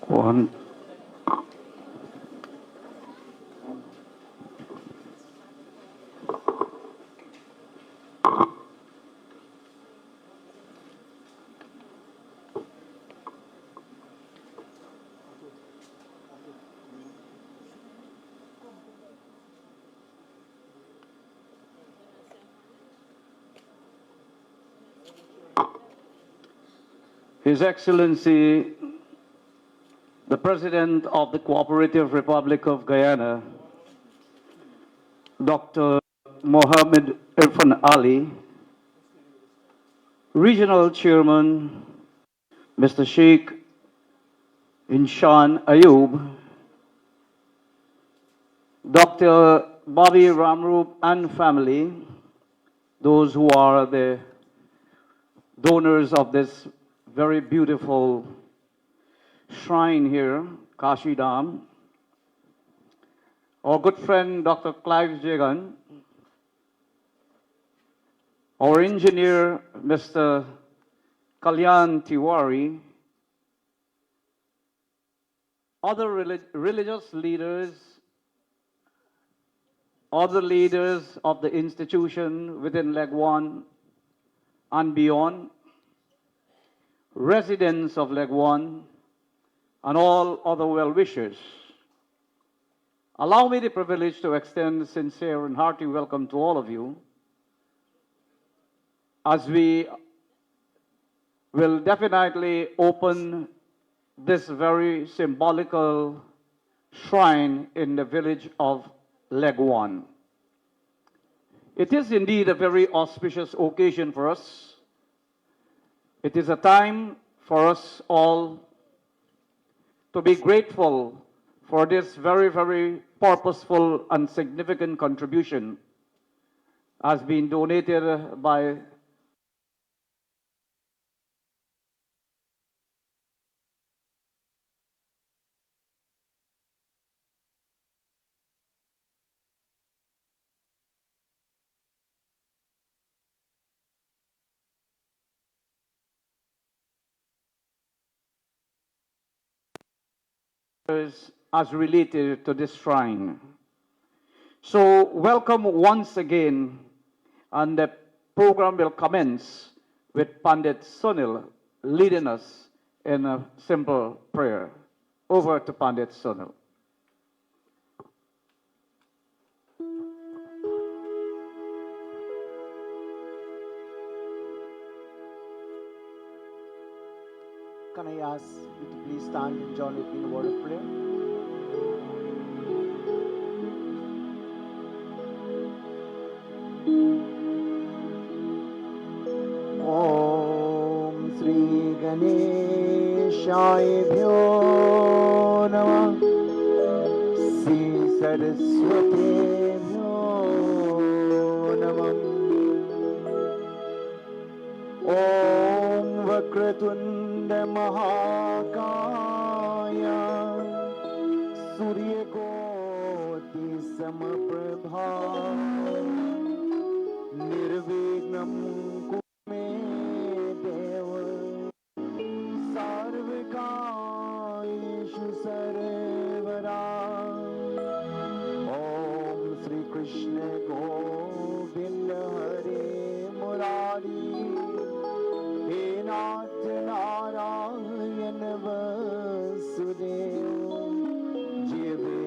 One. His Excellency, the President of the Cooperative Republic of Guyana, Dr. Mohammed Irfaan Ali, Regional Chairman, Mr. Sheikh Inshan Ayub, Dr. Bobby Ramrup and family, those who are the donors of this very beautiful shrine here, Kashi Dham, our good friend Dr. Clive Jagan, our engineer Mr. Kalyan Tiwari, other religious leaders, other leaders of the institution within Leguan and beyond, residents of Leguan, and all other well-wishers. Allow me the privilege to extend a sincere and hearty welcome to all of you as we will definitely open this very symbolical shrine in the village of Leguan. It is indeed a very auspicious occasion for us. It is a time for us all to be grateful for this very, very purposeful and significant contribution has been donated by as related to this shrine. So welcome once again, and the program will commence with Pandit Sunil leading us in a simple prayer. Over to Pandit Sunil. Can I ask you to please stand and join with me in a word of prayer? Om Sri Ganeshaya Namah Sri Saraswati Namah Om Vakratunda Mahakaya Surya Koti Samaprabha Nirvignam Kume Deva Sarvakaishu Sarvara Om Sri Krishna Govinda Hare Murari He Nath Narayan Vasudeva Jive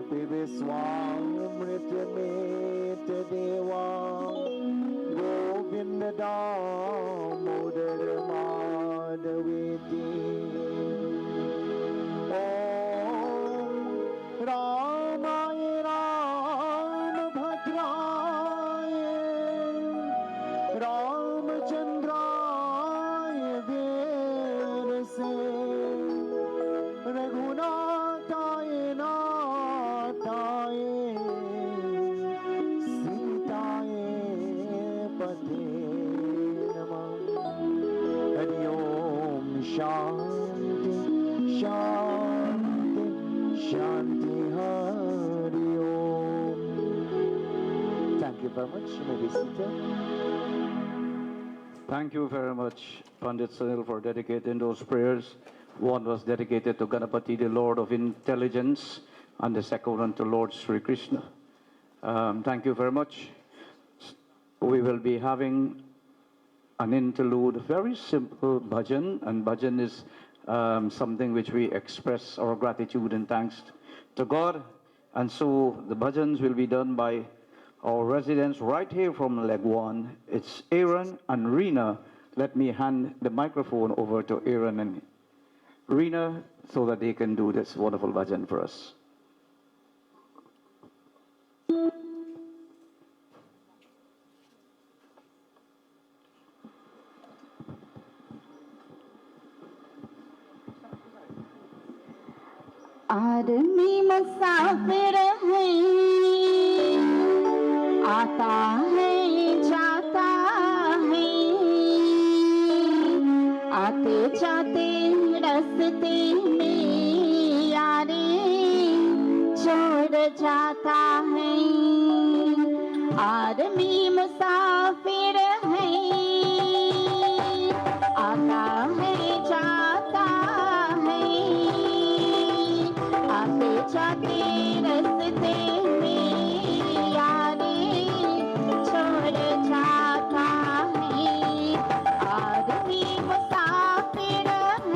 Pive Swamrita Meta Deva Govinda Damodara Madhaviti Om Ramaya Ramabhadraya Ramachandraya Virase Raghunataya Nataya Sitaye Pate Namah Hari Om Shanti Shanti Shanti Hari Om. Thank you very much. You may be seated. Thank you very much, Pandit Sunil, for dedicating those prayers. One was dedicated to Ganapati, the Lord of Intelligence, and the second one to Lord Sri Krishna. Thank you very much. We will be having an interlude, very simple bhajan, and bhajan is something which we express our gratitude and thanks to God. And so the bhajans will be done by our residents right here from Leguan. It's Aaron and Rina. Let me hand the microphone over to Aaron and Rina so that they can do this wonderful bhajan for us. आदमी मुसाफिर है आता है जाता है आते जाते रास्ते में यारी छोड़ जाता है आदमी मुसाफिर है आता है जाता है आते जाते रास्ते में यारी छोड़ जाता है आदमी मुसाफिर है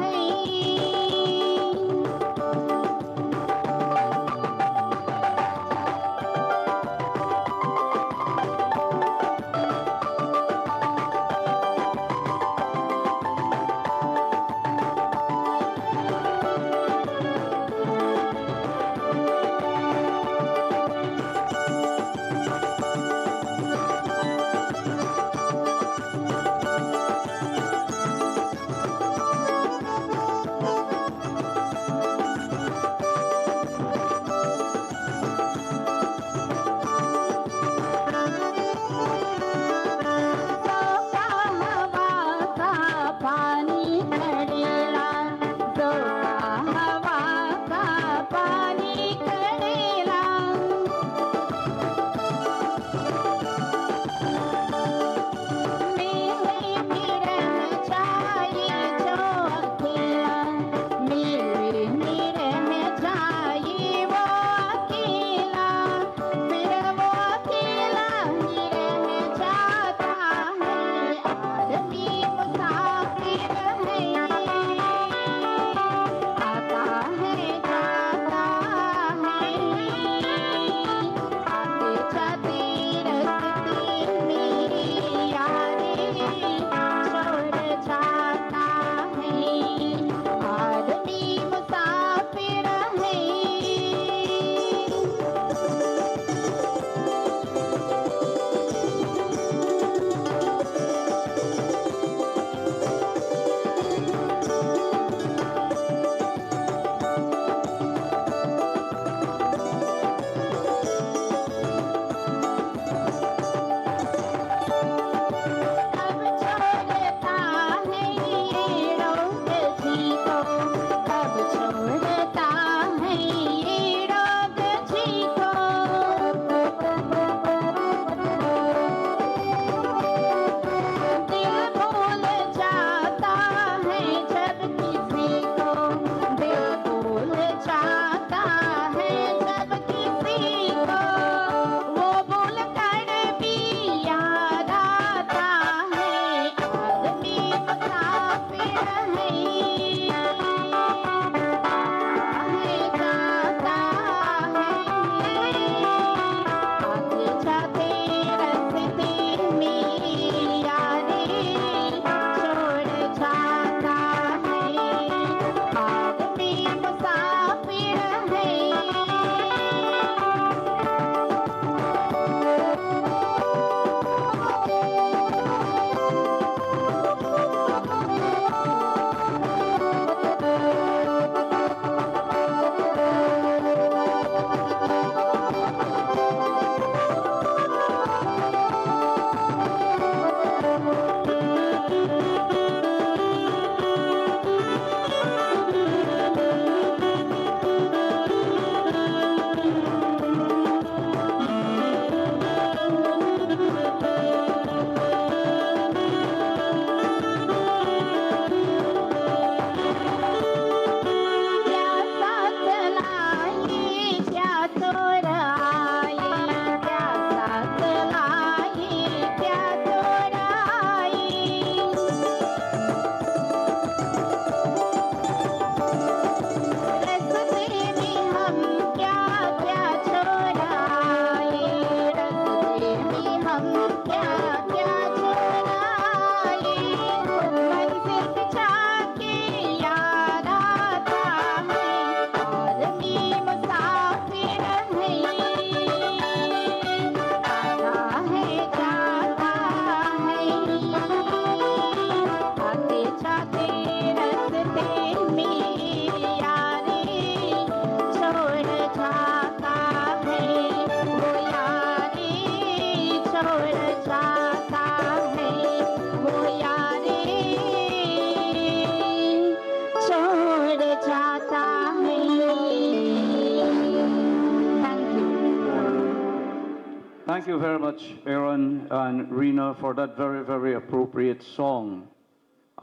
Thank you very much, Aaron and Rena, for that very, very appropriate song.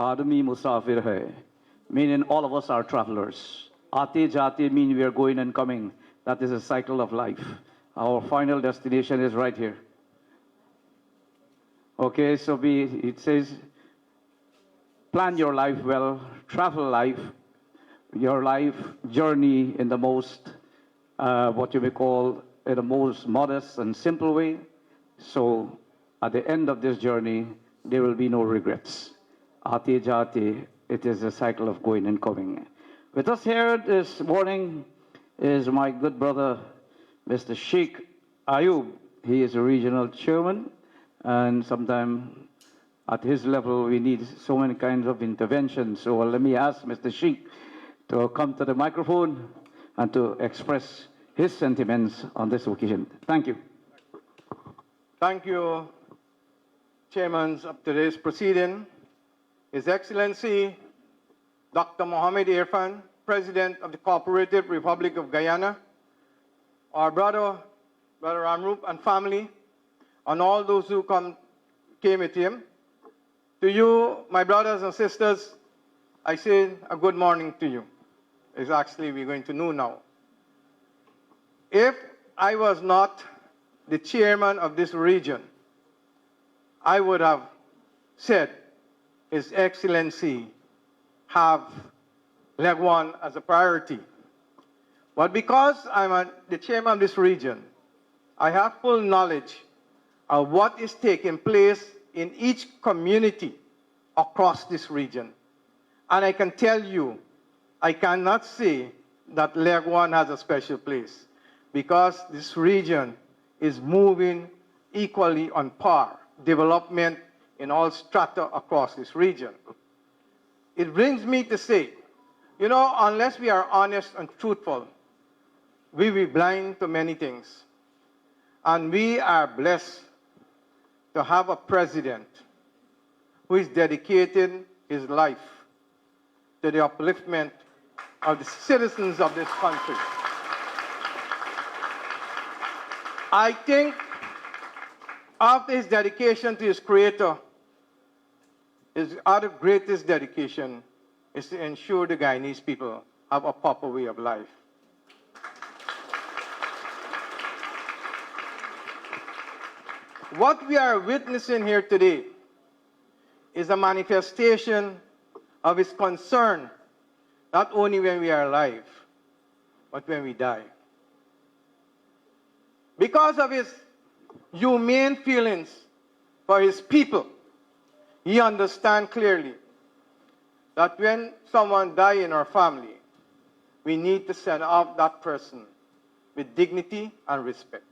Adami Musafir hai, meaning all of us are travelers. Aate jate mean we are going and coming. That is a cycle of life. Our final destination is right here. Okay, so it says, plan your life well, travel life, your life journey in the most, what you may call, in the most modest and simple way. So at the end of this journey, there will be no regrets. Ate jate, it is a cycle of going and coming. With us here this morning is my good brother, Mr. Sheikh Ayub. He is a regional chairman, and sometimes at his level we need so many kinds of interventions. So let me ask Mr. Sheikh to come to the microphone and to express his sentiments on this occasion. Thank you. Thank you, Chairman of today's proceeding, His Excellency Dr. Mohammed Irfan, President of the Cooperative Republic of Guyana, our brother Ramrup and family, and all those who came with him. To you, my brothers and sisters, I say a good morning to you. It's actually we're going to noon now. If I was not the chairman of this region, I would have said, His Excellency have Leguan as a priority. But because I'm the chairman of this region, I have full knowledge of what is taking place in each community across this region. And I can tell you, I cannot say that Leguan has a special place, because this region is moving equally on par, development in all strata across this region. It brings me to say, you know, unless we are honest and truthful, we will be blind to many things. And we are blessed to have a president who is dedicating his life to the upliftment of the citizens of this country. I think after his dedication to his Creator, his other greatest dedication is to ensure the Guyanese people have a proper way of life. What we are witnessing here today is a manifestation of his concern, not only when we are alive, but when we die. Because of his humane feelings for his people, he understands clearly that when someone dies in our family, we need to send off that person with dignity and respect.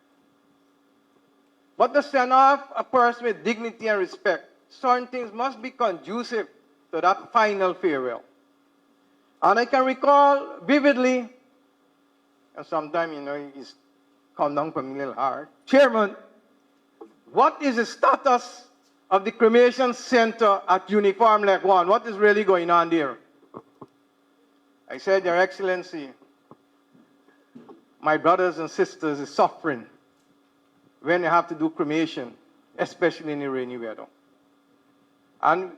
But to send off a person with dignity and respect, certain things must be conducive to that final farewell. And I can recall vividly, and sometimes, you know, it's come down from me a little hard. Chairman, what is the status of the cremation center at Uniform Leguan? What is really going on there? I said, Your Excellency, my brothers and sisters are suffering when they have to do cremation, especially in the rainy weather. And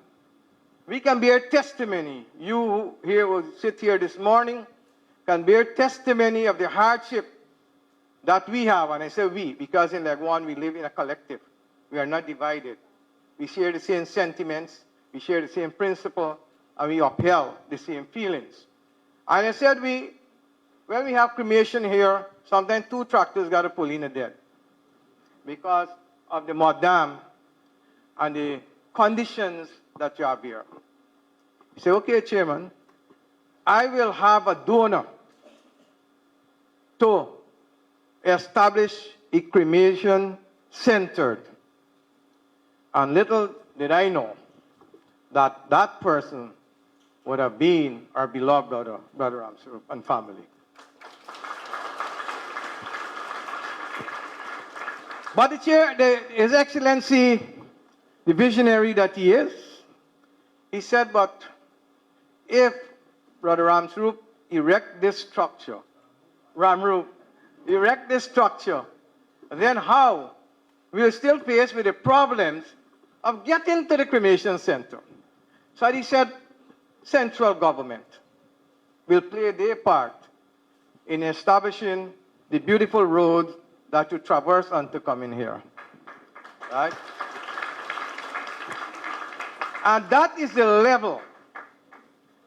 we can bear testimony. You here will sit here this morning, can bear testimony of the hardship that we have. And I say we, because in Leguan we live in a collective. We are not divided. We share the same sentiments, we share the same principle, and we upheld the same feelings. And I said when we have cremation here, sometimes 2 tractors got to pull in a dead, because of the mud dam and the conditions that you have here. You say, okay, Chairman, I will have a donor to establish a cremation center. And little did I know that that person would have been our beloved brother Ramrup and family. But His Excellency, the visionary that he is, he said, but if Brother Ramrup erect this structure, then how we are still faced with the problems of getting to the cremation center. So he said, central government will play their part in establishing the beautiful road that you traverse on to come in here. Right? And that is the level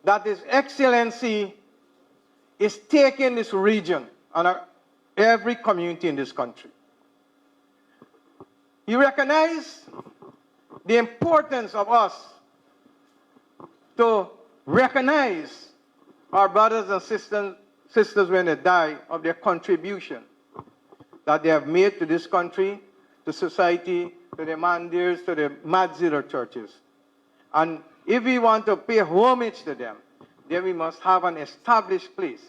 that His Excellency is taking this region and every community in this country. He recognized the importance of us to recognize our brothers and sisters when they die of their contribution that they have made to this country, to society, to the mandirs, to the Madzira churches. And if we want to pay homage to them, then we must have an established place,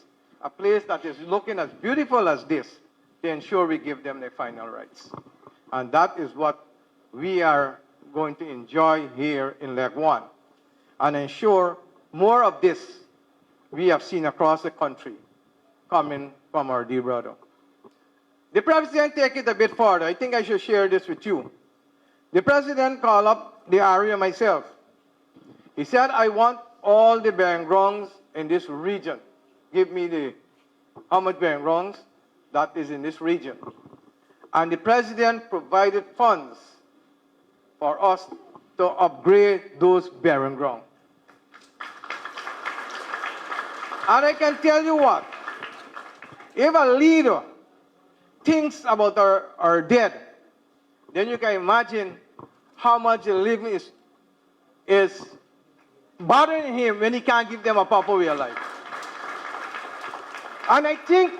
a place that is looking as beautiful as this, to ensure we give them their final rights. And that is what we are going to enjoy here in Leguan, and ensure more of this we have seen across the country coming from our dear brother. The President take it a bit further. I think I should share this with you. The President called up the area myself. He said, I want all the burying grounds in this region. Give me how much burying grounds that is in this region. And the President provided funds for us to upgrade those burying grounds. And I can tell you what, if a leader thinks about our dead, then you can imagine how much the living is bothering him when he can't give them a proper way of life. And I think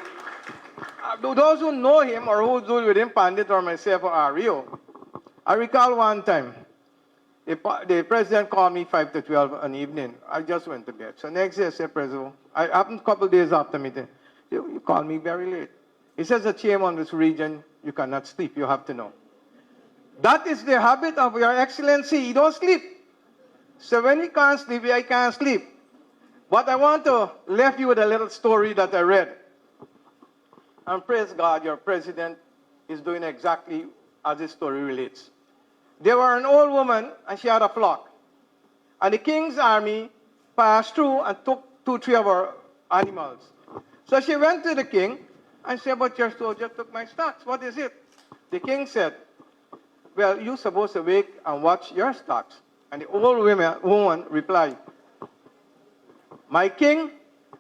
those who know him or who do with him, Pandit or myself or Ario, I recall one time, the President called me 5 to 12 an evening. I just went to bed. So next day I said, President, I happened a couple of days after meeting. You called me very late. He says, a chairman on this region, you cannot sleep. You have to know. That is the habit of Your Excellency. He don't sleep. So when he can't sleep, I can't sleep. But I want to leave you with a little story that I read. And praise God, your president is doing exactly as this story relates. There were an old woman, and she had a flock. And the king's army passed through and took 2, 3 of her animals. So she went to the king and said, but your soldier took my stocks. What is it? The king said, well, you're supposed to wake and watch your stocks. And the old woman replied, my king,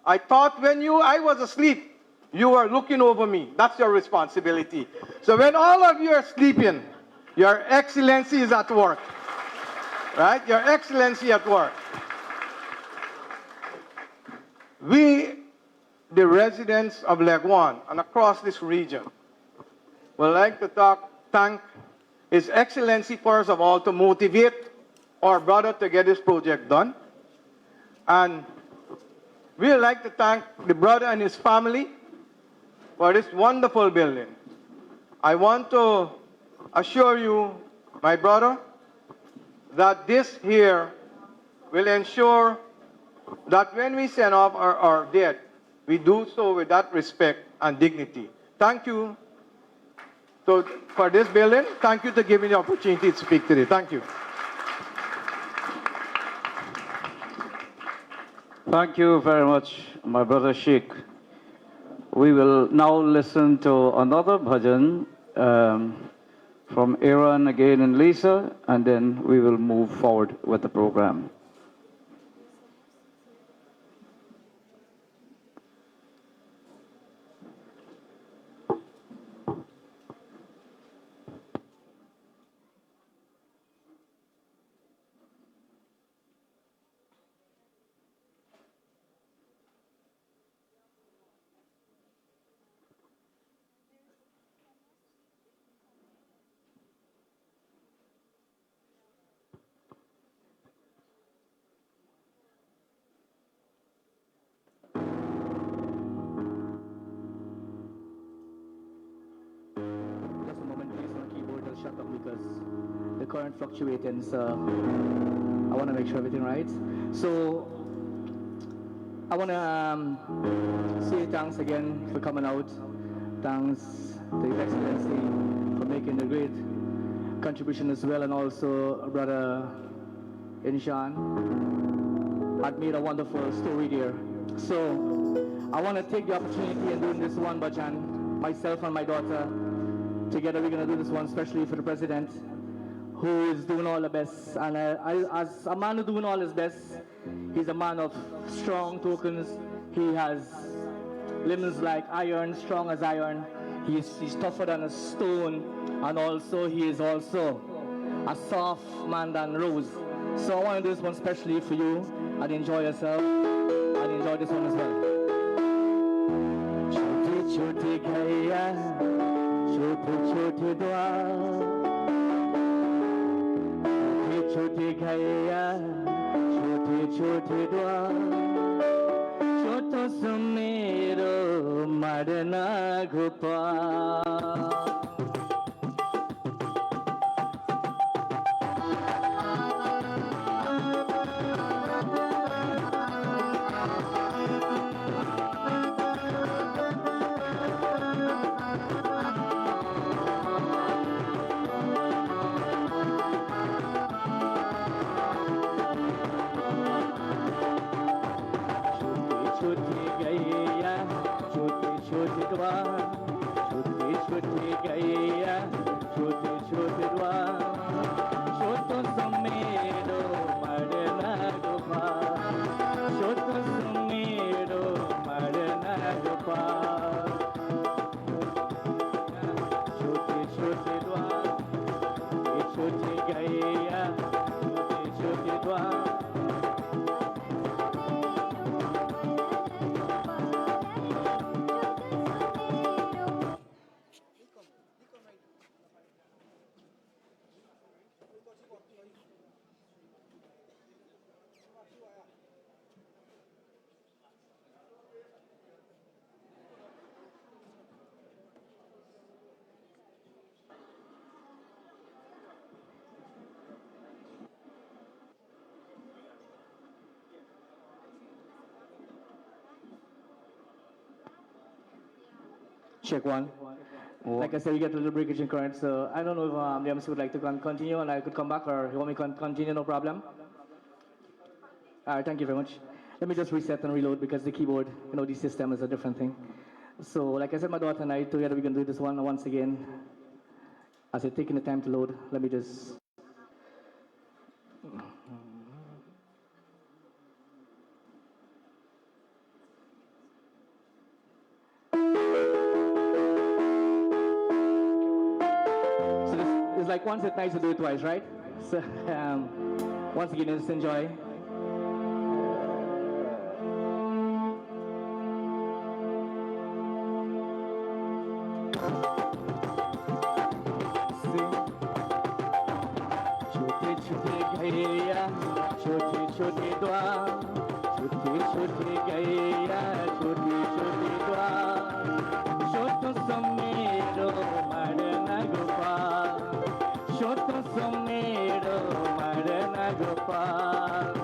I thought when I was asleep, you were looking over me. That's your responsibility. So when all of you are sleeping, Your Excellency is at work. Right? Your Excellency at work. We, the residents of Leguan and across this region, would like to thank His Excellency first of all to motivate our brother to get this project done. And we would like to thank the brother and his family for this wonderful building. I want to assure you, my brother, that this here will ensure that when we send off our dead, we do so with that respect and dignity. Thank you for this building. Thank you to give me the opportunity to speak today. Thank you. Thank you very much, my brother Sheikh. We will now listen to another bhajan from Aaron again and Lisa, and then we will move forward with the program. Shut up because the current fluctuating, so I want to make sure everything right. So I want to say thanks again for coming out. Thanks to His Excellency for making the great contribution as well, and also Brother Inshan had made a wonderful story there. So I want to take the opportunity and doing this one bhajan, myself and my daughter, together we're going to do this one especially for the President, who is doing all the best. And as a man who's doing all his best, he's a man of strong tokens. He has limbs like iron, strong as iron. He's tougher than a stone, and also he is also a soft man than rose. So I want to do this one especially for you, and enjoy yourself, and enjoy this one as well. Chote chote gaya, chote chote dua. Chote chote gaya, chote chote dua. Choto sumero marna gopal. Check one. Like I said, we get a little breakage in current, so I don't know if the MC would like to continue and I could come back, or you want me to continue, no problem? All right, thank you very much. Let me just reset and reload because the keyboard, the system is a different thing. So like I said, my daughter and I, together we can do this one once again. As it's taking the time to load, let me just... It's like once it's nice to do it twice, right? So once again, just enjoy. Chote chote gaya, chote chote dua. Chote chote gaya, chote chote dua. Choto samero marna gopal. Choto somero marna gopal.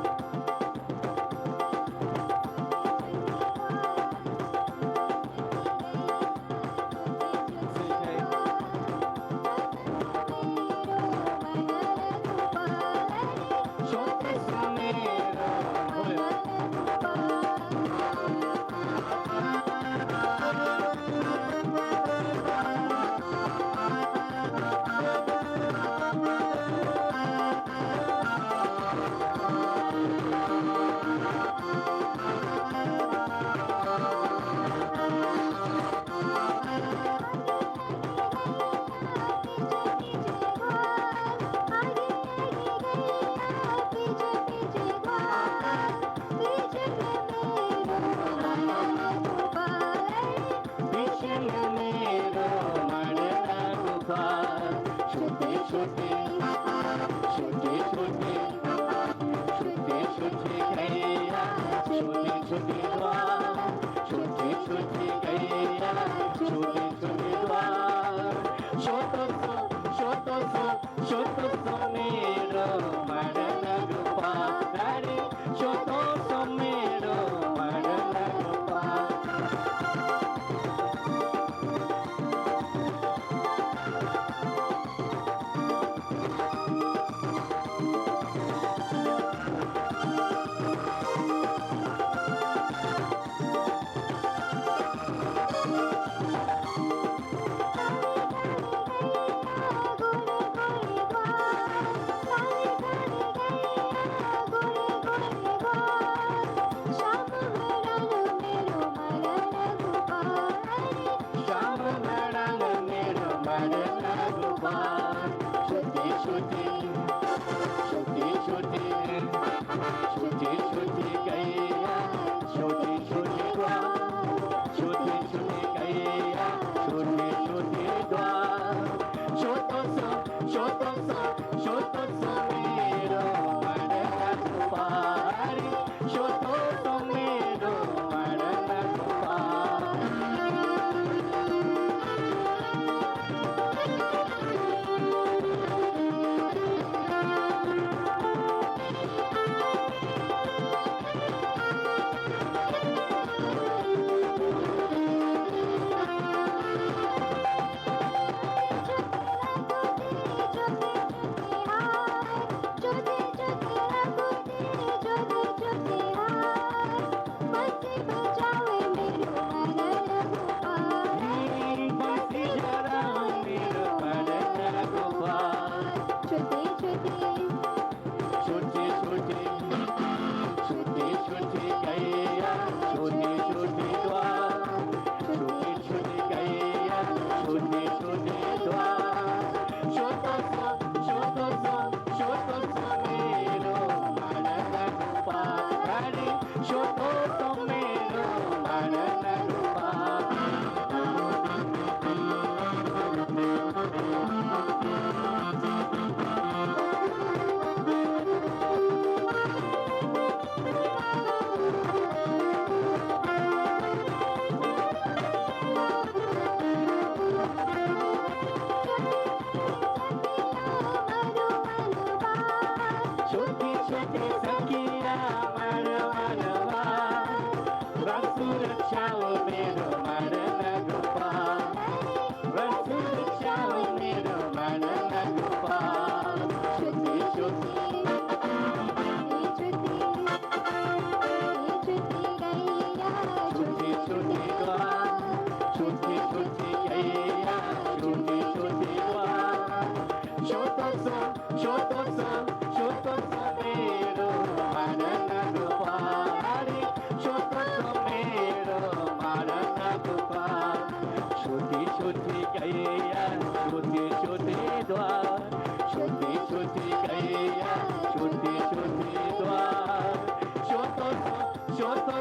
Put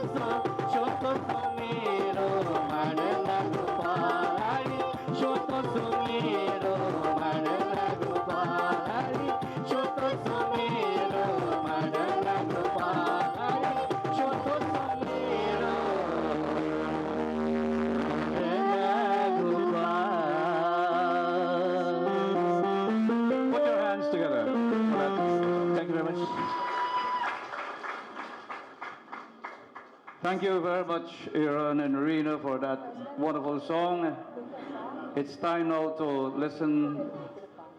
your hands together. Thank you very much. Thank you very much, Aaron and Rena, for that wonderful song. It's time now to listen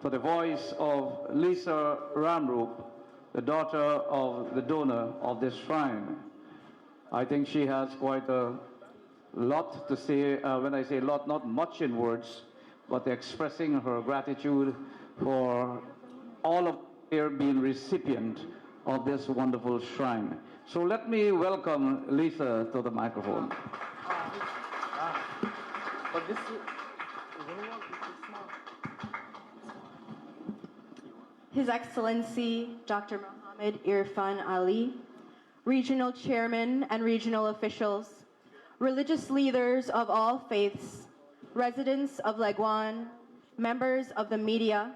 to the voice of Lisa Ramrup, the daughter of the donor of this shrine. I think she has quite a lot to say. When I say lot, not much in words, but expressing her gratitude for all of here being recipient of this wonderful shrine. So let me welcome Lisa to the microphone. His Excellency Dr. Irfaan Ali, regional chairman and regional officials, religious leaders of all faiths, residents of Leguan, members of the media,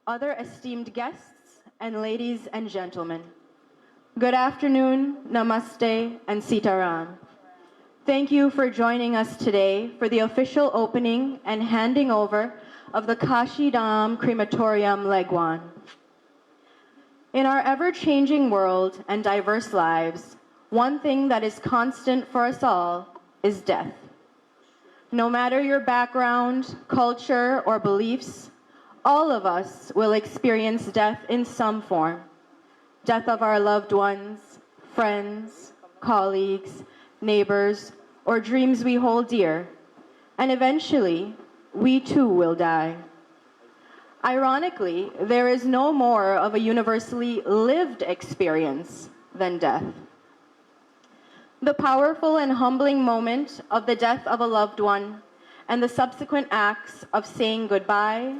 other esteemed guests, and ladies and gentlemen. Good afternoon, namaste, and sitaram. Thank you for joining us today for the official opening and handing over of the Kashi Dham Crematorium Leguan. In our ever-changing world and diverse lives, one thing that is constant for us all is death. No matter your background, culture, or beliefs, all of us will experience death in some form. Death of our loved ones, friends, colleagues, neighbors, or dreams we hold dear. And eventually, we too will die. Ironically, there is no more of a universally lived experience than death. The powerful and humbling moment of the death of a loved one and the subsequent acts of saying goodbye,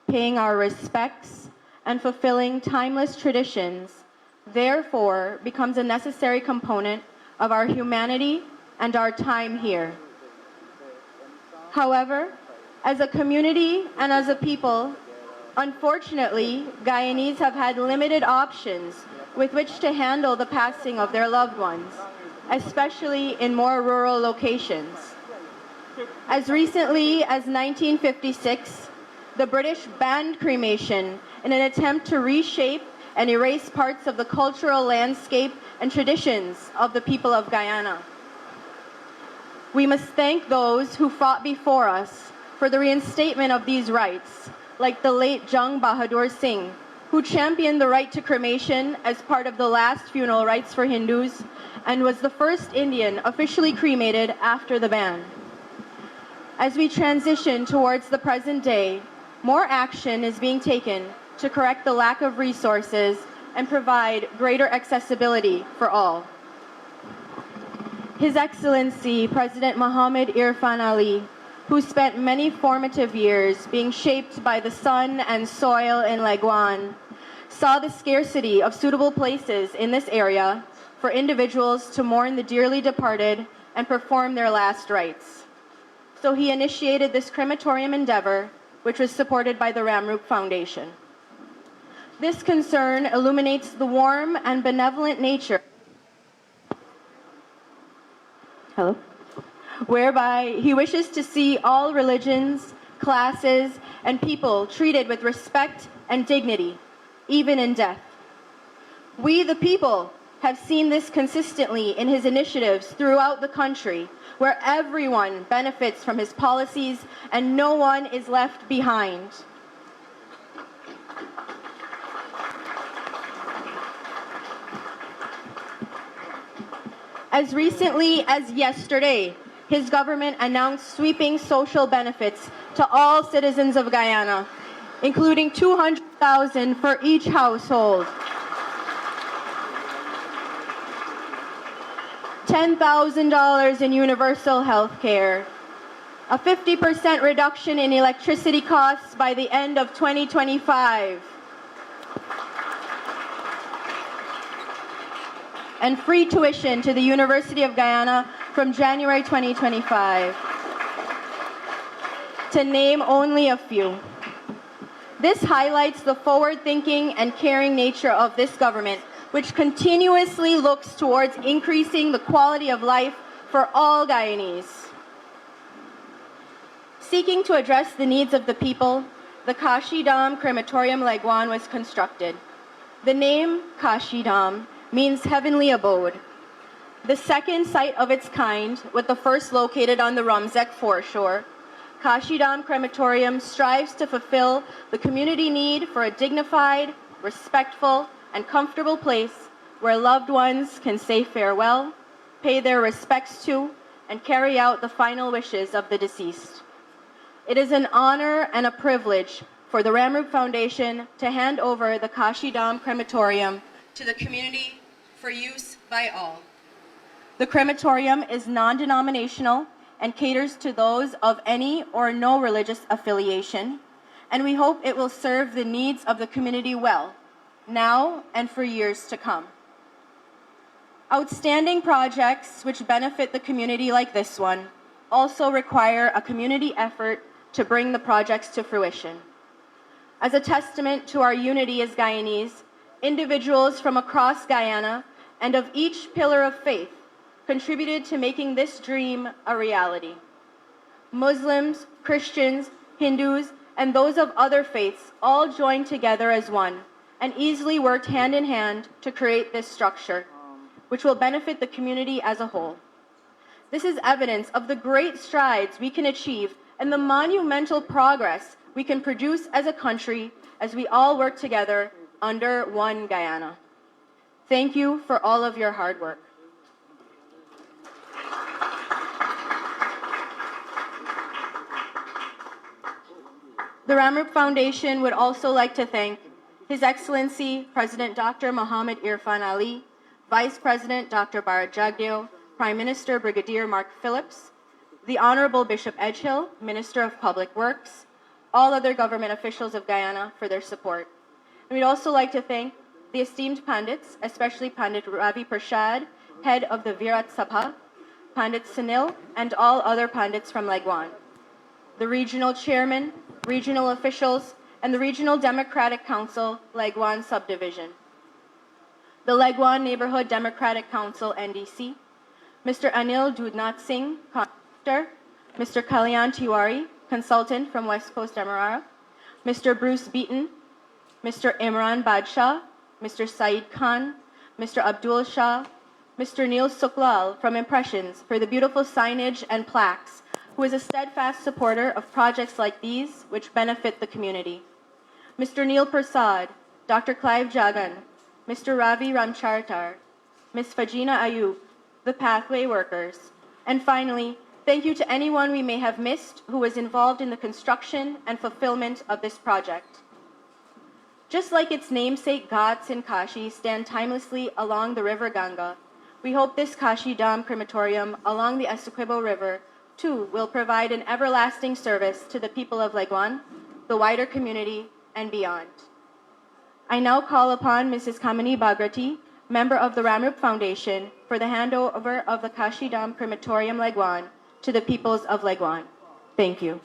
paying our respects, and fulfilling timeless traditions, therefore becomes a necessary component of our humanity and our time here. However, as a community and as a people, unfortunately, Guyanese have had limited options with which to handle the passing of their loved ones, especially in more rural locations. As recently as 1956, the British banned cremation in an attempt to reshape and erase parts of the cultural landscape and traditions of the people of Guyana. We must thank those who fought before us for the reinstatement of these rights, like the late Jung Bahadur Singh, who championed the right to cremation as part of the last funeral rites for Hindus and was the first Indian officially cremated after the ban. As we transition towards the present day, more action is being taken to correct the lack of resources and provide greater accessibility for all. His Excellency President Mohammed Irfaan Ali, who spent many formative years being shaped by the sun and soil in Leguan, saw the scarcity of suitable places in this area for individuals to mourn the dearly departed and perform their last rites. So he initiated this crematorium endeavor, which was supported by the Ramrup Foundation. This concern illuminates the warm and benevolent nature whereby he wishes to see all religions, classes, and people treated with respect and dignity, even in death. We, the people, have seen this consistently in his initiatives throughout the country, where everyone benefits from his policies and no one is left behind. As recently as yesterday, his government announced sweeping social benefits to all citizens of Guyana, including $200,000 for each household, $10,000 in universal health care, a 50% reduction in electricity costs by the end of 2025, and free tuition to the University of Guyana from January 2025, to name only a few. This highlights the forward-thinking and caring nature of this government, which continuously looks towards increasing the quality of life for all Guyanese. Seeking to address the needs of the people, the Kashi Dham Crematorium Leguan was constructed. The name Kashi Dham means heavenly abode. The second site of its kind, with the first located on the Ramrup foreshore, Kashi Dham Crematorium strives to fulfill the community need for a dignified, respectful, and comfortable place where loved ones can say farewell, pay their respects to, and carry out the final wishes of the deceased. It is an honor and a privilege for the Ramrup Foundation to hand over the Kashi Dham Crematorium to the community for use by all. The crematorium is non-denominational and caters to those of any or no religious affiliation, and we hope it will serve the needs of the community well, now and for years to come. Outstanding projects which benefit the community like this one also require a community effort to bring the projects to fruition. As a testament to our unity as Guyanese, individuals from across Guyana and of each pillar of faith contributed to making this dream a reality. Muslims, Christians, Hindus, and those of other faiths all joined together as one and easily worked hand in hand to create this structure, which will benefit the community as a whole. This is evidence of the great strides we can achieve and the monumental progress we can produce as a country as we all work together under one Guyana. Thank you for all of your hard work. The Ramrup Foundation would also like to thank His Excellency President Dr. Mohammed Irfaan Ali, Vice President Dr. Bharat Jagdeo, Prime Minister Brigadier Mark Phillips, the Honorable Bishop Edgehill, Minister of Public Works, all other government officials of Guyana for their support. And we'd also like to thank the esteemed Pandits, especially Pandit Ravi Prashad, head of the Virat Sabha, Pandit Sunil, and all other Pandits from Leguan, the regional chairman, regional officials, and the Regional Democratic Council, Leguan Subdivision, the Leguan Neighborhood Democratic Council, NDC, Mr. Anil Dudnath Singh, Contractor, Mr. Kalyan Tiwari, Consultant from West Coast Demerara, Mr. Bruce Beaton, Mr. Imran Badshah, Mr. Saeed Khan, Mr. Abdul Shah, Mr. Neil Suklal from Impressions for the beautiful signage and plaques, who is a steadfast supporter of projects like these which benefit the community. Mr. Neil Prasad, Dr. Clive Jagan, Mr. Ravi Ramchartar, Ms. Fajina Ayub, the Pathway Workers, and finally, thank you to anyone we may have missed who was involved in the construction and fulfillment of this project. Just like its namesake ghats in Kashi stand timelessly along the river Ganga, we hope this Kashi Dham Crematorium along the Essequibo River too will provide an everlasting service to the people of Leguan, the wider community, and beyond. I now call upon Mrs. Kamini Bagrati, member of the Ramrup Foundation, for the handover of the Kashi Dham Crematorium Leguan to the peoples of Leguan. Thank you.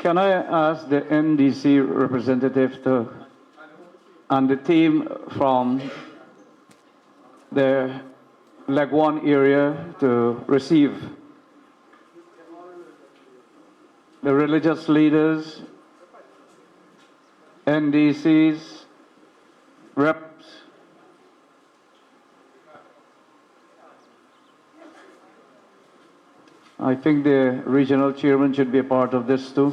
Can I ask the NDC representative and the team from the Leguan area to receive the religious leaders, NDCs, reps, I think the regional chairman should be a part of this too.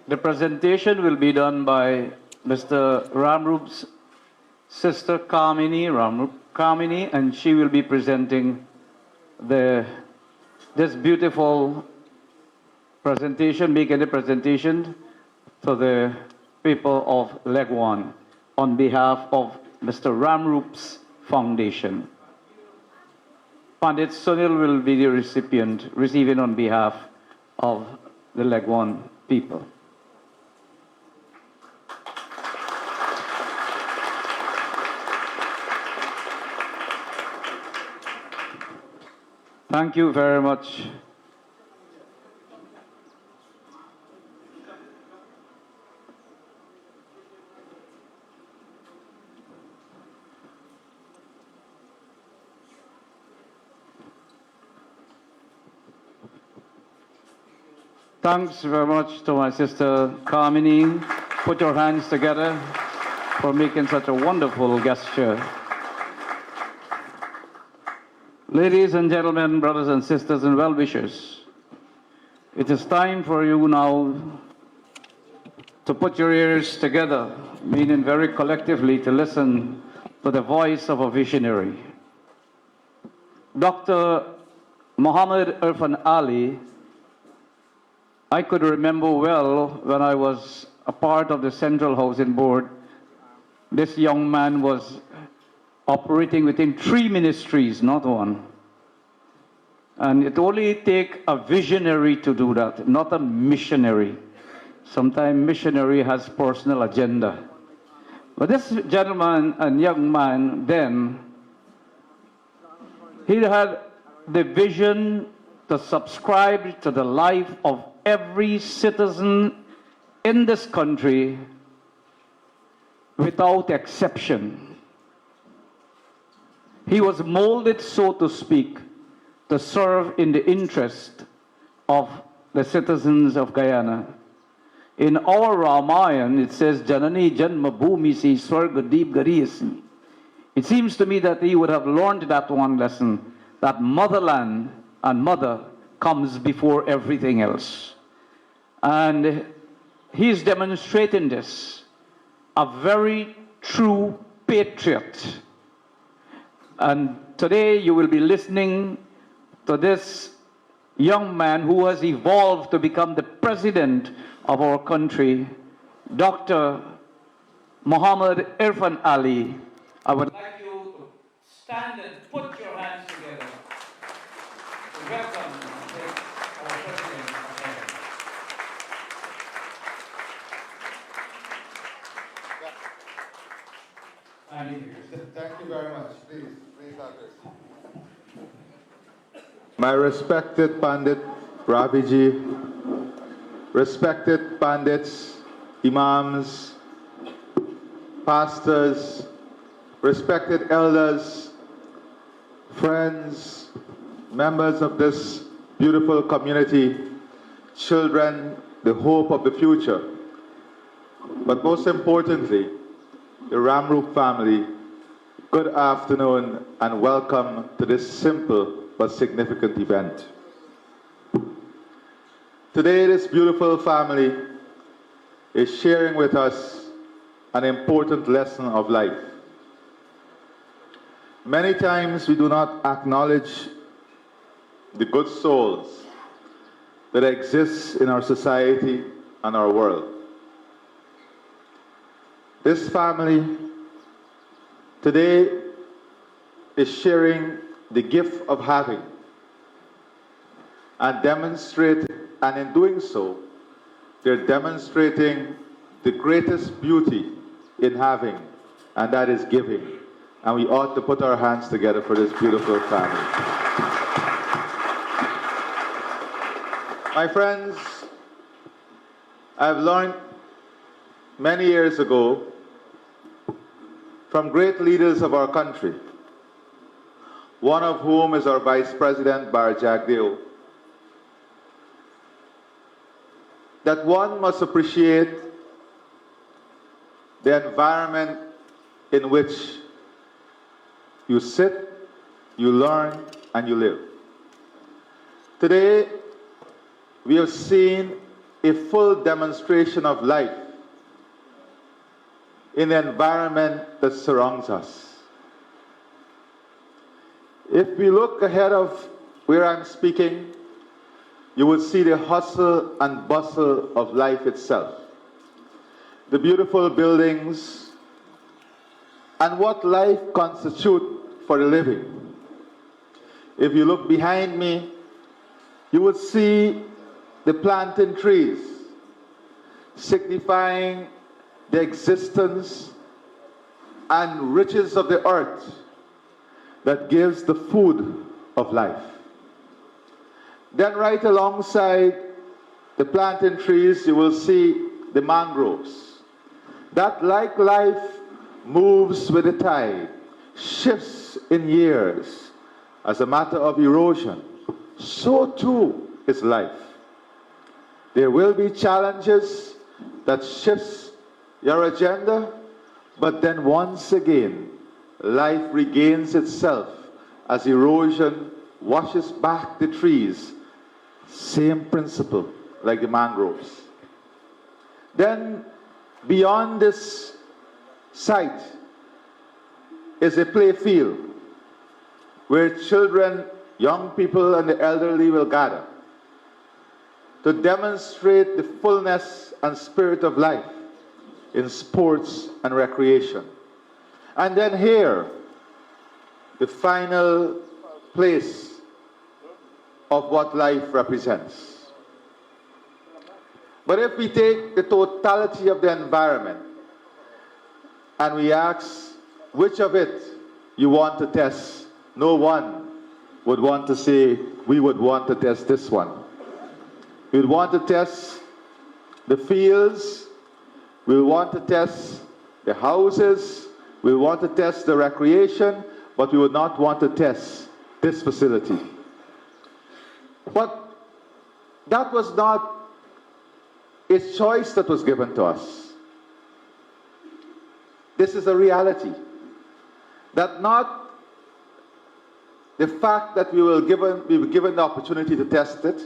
The presentation will be done by Mr. Ramrup's sister Kamini, and she will be presenting the this beautiful presentation, making the presentation to the people of Leguan on behalf of Mr. Ramrup's Foundation. Pandit Sunil will be the recipient, receiving on behalf of the Leguan people. Thank you very much. Thanks very much to my sister Kamini. Put your hands together for making such a wonderful gesture. Ladies and gentlemen, brothers and sisters and well-wishers, it is time for you now to put your ears together, meaning very collectively to listen to the voice of a visionary. Dr. Muhammad Irfaan Ali, I could remember well when I was a part of the Central Housing Board, this young man was operating within 3 ministries, not one. And it only takes a visionary to do that, not a missionary. Sometimes missionary has personal agenda. But this gentleman and young man then, he had the vision to subscribe to the life of every citizen in this country without exception. He was molded, so to speak, to serve in the interest of the citizens of Guyana. In our Ramayana, it says, Janani Janma Bhumi Si Swarga Deep Gariyasi. It seems to me that he would have learned that one lesson, that motherland and mother comes before everything else. And he's demonstrating this, a very true patriot. And today you will be listening to this young man who has evolved to become the president of our country, Dr. Muhammad Irfaan Ali. I would like you to stand and put your hands together to welcome our president of Ghana. Thank you very much. Please have this. My respected Pandit Raviji, respected Pandits, Imams, pastors, respected elders, friends, members of this beautiful community, children, the hope of the future, but most importantly, the Ramrup family, good afternoon and welcome to this simple but significant event. Today, this beautiful family is sharing with us an important lesson of life. Many times we do not acknowledge the good souls that exist in our society and our world. This family today is sharing the gift of having and in doing so, they're demonstrating the greatest beauty in having, and that is giving. And we ought to put our hands together for this beautiful family. My friends, I've learned many years ago from great leaders of our country, one of whom is our Vice President, Bar Jagdeo, that one must appreciate the environment in which you sit, you learn, and you live. Today, we have seen a full demonstration of life in the environment that surrounds us. If we look ahead of where I'm speaking, you would see the hustle and bustle of life itself. The beautiful buildings and what life constitutes for the living. If you look behind me, you would see the plantain trees, signifying the existence and riches of the earth that gives the food of life. Then right alongside the plantain trees, you will see the mangroves. That like life moves with the tide, shifts in years as a matter of erosion, so too is life. There will be challenges that shifts your agenda, but then once again, life regains itself as erosion washes back the trees. Same principle like the mangroves. Then beyond this site is a play field where children, young people, and the elderly will gather to demonstrate the fullness and spirit of life in sports and recreation. And then here, the final place of what life represents. But if we take the totality of the environment and we ask which of it you want to test, no one would want to say we would want to test this one. We'd want to test the fields, we'll want to test the houses, we'll want to test the recreation, but we would not want to test this facility. But that was not a choice that was given to us. This is a reality. That not the fact that we were given the opportunity to test it,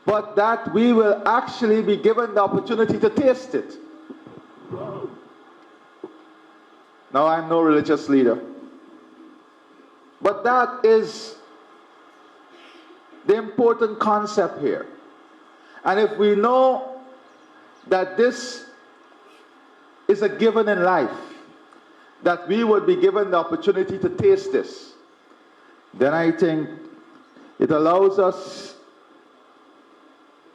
but that we will actually be given the opportunity to taste it. Now, I'm no religious leader, but that is the important concept here. And if we know that this is a given in life, that we would be given the opportunity to taste this, then I think it allows us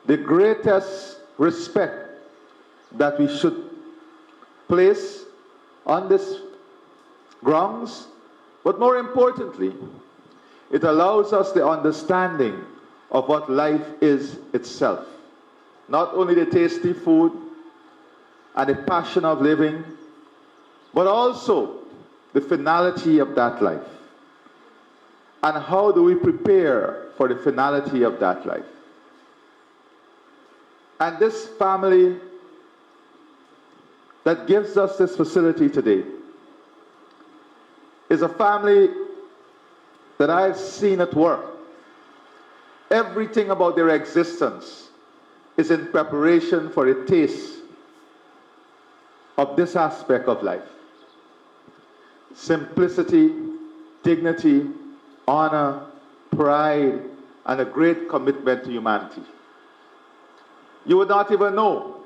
the greatest respect that we should place on this grounds, but more importantly, it allows us the understanding of what life is itself. Not only the tasty food and the passion of living, but also the finality of that life. And how do we prepare for the finality of that life? And this family that gives us this facility today is a family that I've seen at work. Everything about their existence is in preparation for a taste of this aspect of life. Simplicity, dignity, honor, pride, and a great commitment to humanity. You would not even know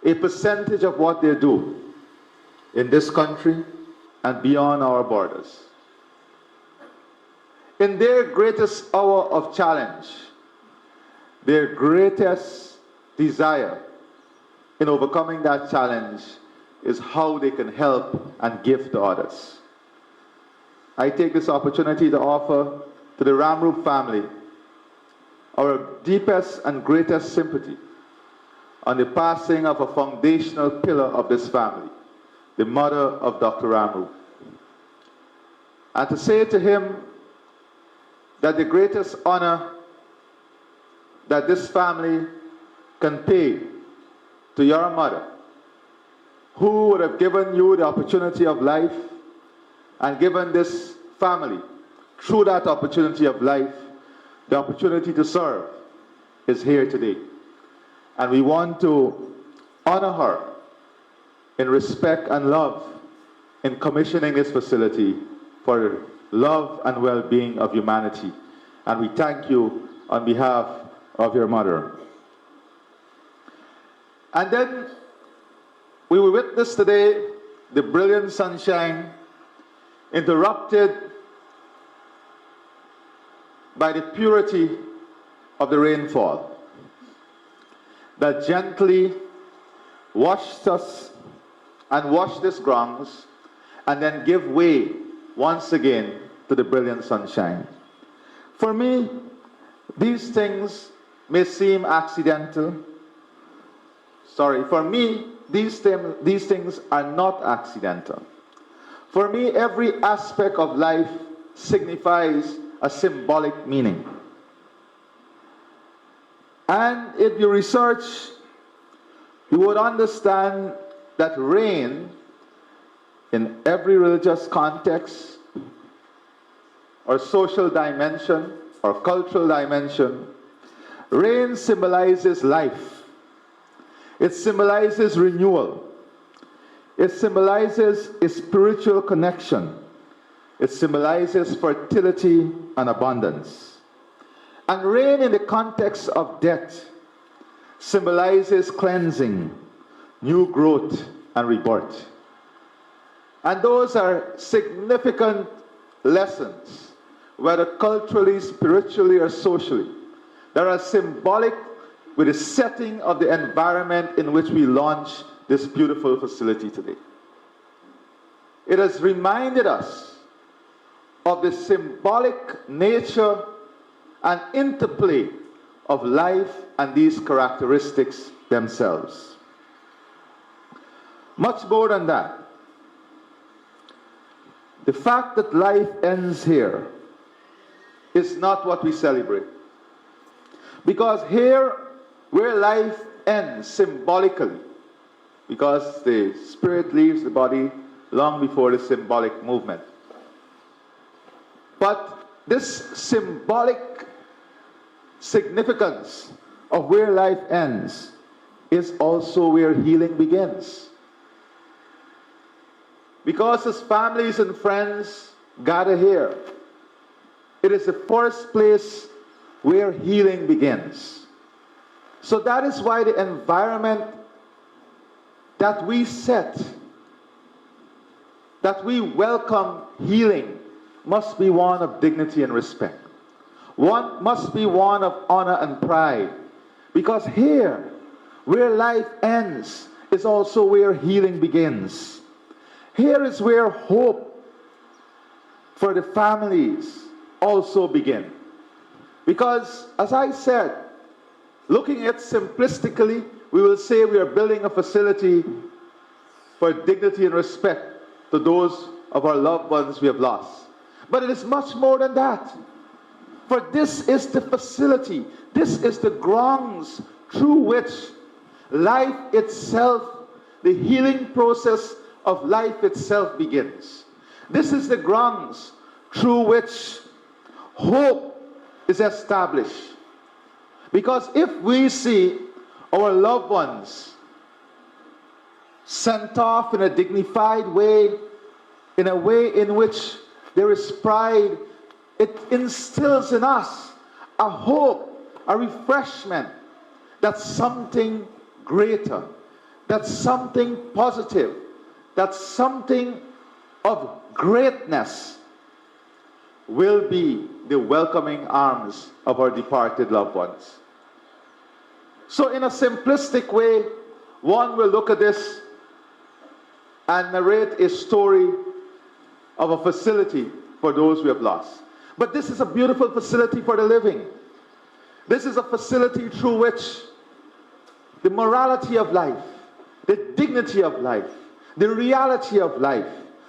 a percentage of what they do in this country and beyond our borders. In their greatest hour of challenge, their greatest desire in overcoming that challenge is how they can help and give to others. I take this opportunity to offer to the Ramrup family our deepest and greatest sympathy on the passing of a foundational pillar of this family, the mother of Dr. Ramrup. And to say to him that the greatest honor that this family can pay to your mother, who would have given you the opportunity of life and given this family, through that opportunity of life, the opportunity to serve, is here today. And we want to honor her in respect and love in commissioning this facility for love and well-being of humanity. and we thank you on behalf of your mother. And then we will witness today the brilliant sunshine interrupted by the purity of the rainfall that gently washed us and washed these grounds and then give way once again to the brilliant sunshine. For me, these things may seem accidental. For me, these things are not accidental. For me, every aspect of life signifies a symbolic meaning. And if you research, you would understand that rain, in every religious context, or social dimension, or cultural dimension, rain symbolizes life. It symbolizes renewal. It symbolizes a spiritual connection. It symbolizes fertility and abundance. And rain in the context of death symbolizes cleansing, new growth, and rebirth. And those are significant lessons, whether culturally, spiritually, or socially, that are symbolic with the setting of the environment in which we launch this beautiful facility today. It has reminded us of the symbolic nature and interplay of life and these characteristics themselves. Much more than that, the fact that life ends here is not what we celebrate. Because here, where life ends symbolically, because the spirit leaves the body long before the symbolic movement. But this symbolic significance of where life ends is also where healing begins. Because as families and friends gather here, it is the first place where healing begins. So that is why the environment that we set, that we welcome healing, must be one of dignity and respect. One must be one of honor and pride. Because here, where life ends, is also where healing begins. Here is where hope for the families also begin. Because, as I said, looking at simplistically, we will say we are building a facility for dignity and respect to those of our loved ones we have lost. But it is much more than that. For this is the facility, this is the grounds through which life itself, the healing process of life itself begins. This is the grounds through which hope is established. Because if we see our loved ones sent off in a dignified way, in a way in which there is pride, it instills in us a hope, a refreshment, that something greater, that something positive, that something of greatness will be the welcoming arms of our departed loved ones. So in a simplistic way, one will look at this and narrate a story of a facility for those we have lost. But this is a beautiful facility for the living. This is a facility through which the morality of life, the dignity of life, the reality of life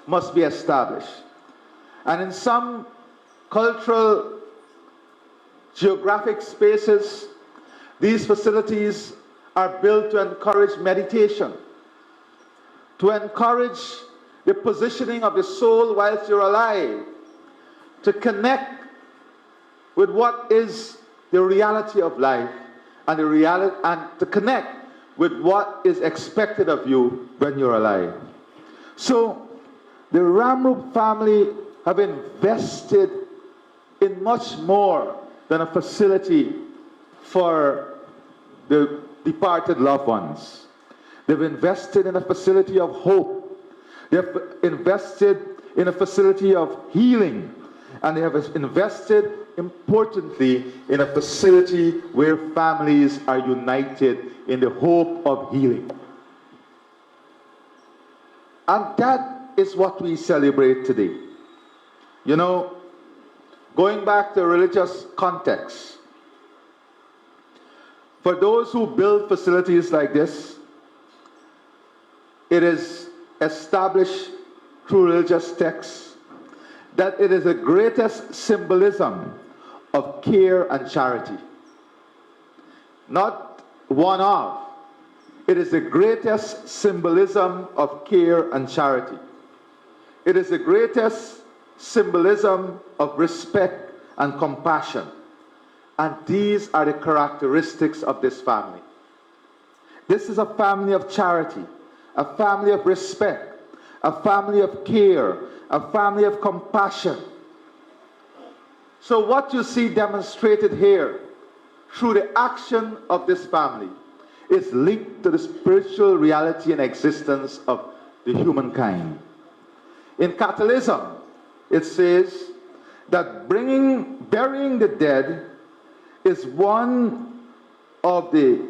must be established. And in some cultural geographic spaces, these facilities are built to encourage meditation, to encourage the positioning of the soul whilst you're alive, to connect with what is the reality of life and to connect with what is expected of you when you're alive. So the Ramrup family have invested in much more than a facility for the departed loved ones. They've invested in a facility of hope. They've invested in a facility of healing. And they have invested, importantly, in a facility where families are united in the hope of healing. And that is what we celebrate today. You know, going back to religious context, for those who build facilities like this, it is established through religious texts that it is the greatest symbolism of care and charity. Not one of. It is the greatest symbolism of care and charity. It is the greatest symbolism of respect and compassion. And these are the characteristics of this family. This is a family of charity, a family of respect, a family of care, a family of compassion. So what you see demonstrated here through the action of this family is linked to the spiritual reality and existence of the humankind. In Catholicism, it says that burying the dead is one of the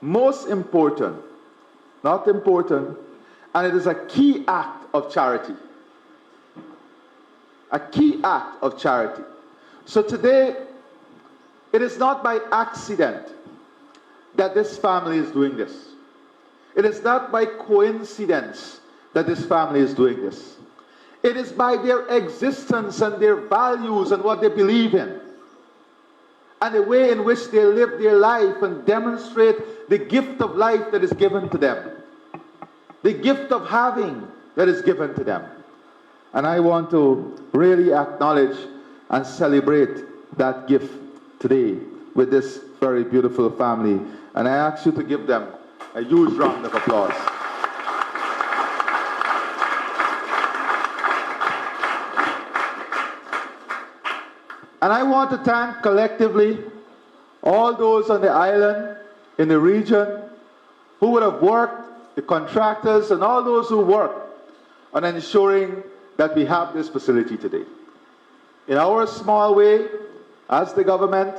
most important, not important, and it is a key act of charity. A key act of charity. So today, it is not by accident that this family is doing this. It is not by coincidence that this family is doing this. It is by their existence and their values and what they believe in, and the way in which they live their life and demonstrate the gift of life that is given to them, the gift of having that is given to them. And I want to really acknowledge and celebrate that gift today with this very beautiful family. And I ask you to give them a huge round of applause. And I want to thank collectively all those on the island, in the region, who would have worked, the contractors, and all those who work on ensuring that we have this facility today. In our small way, as the government,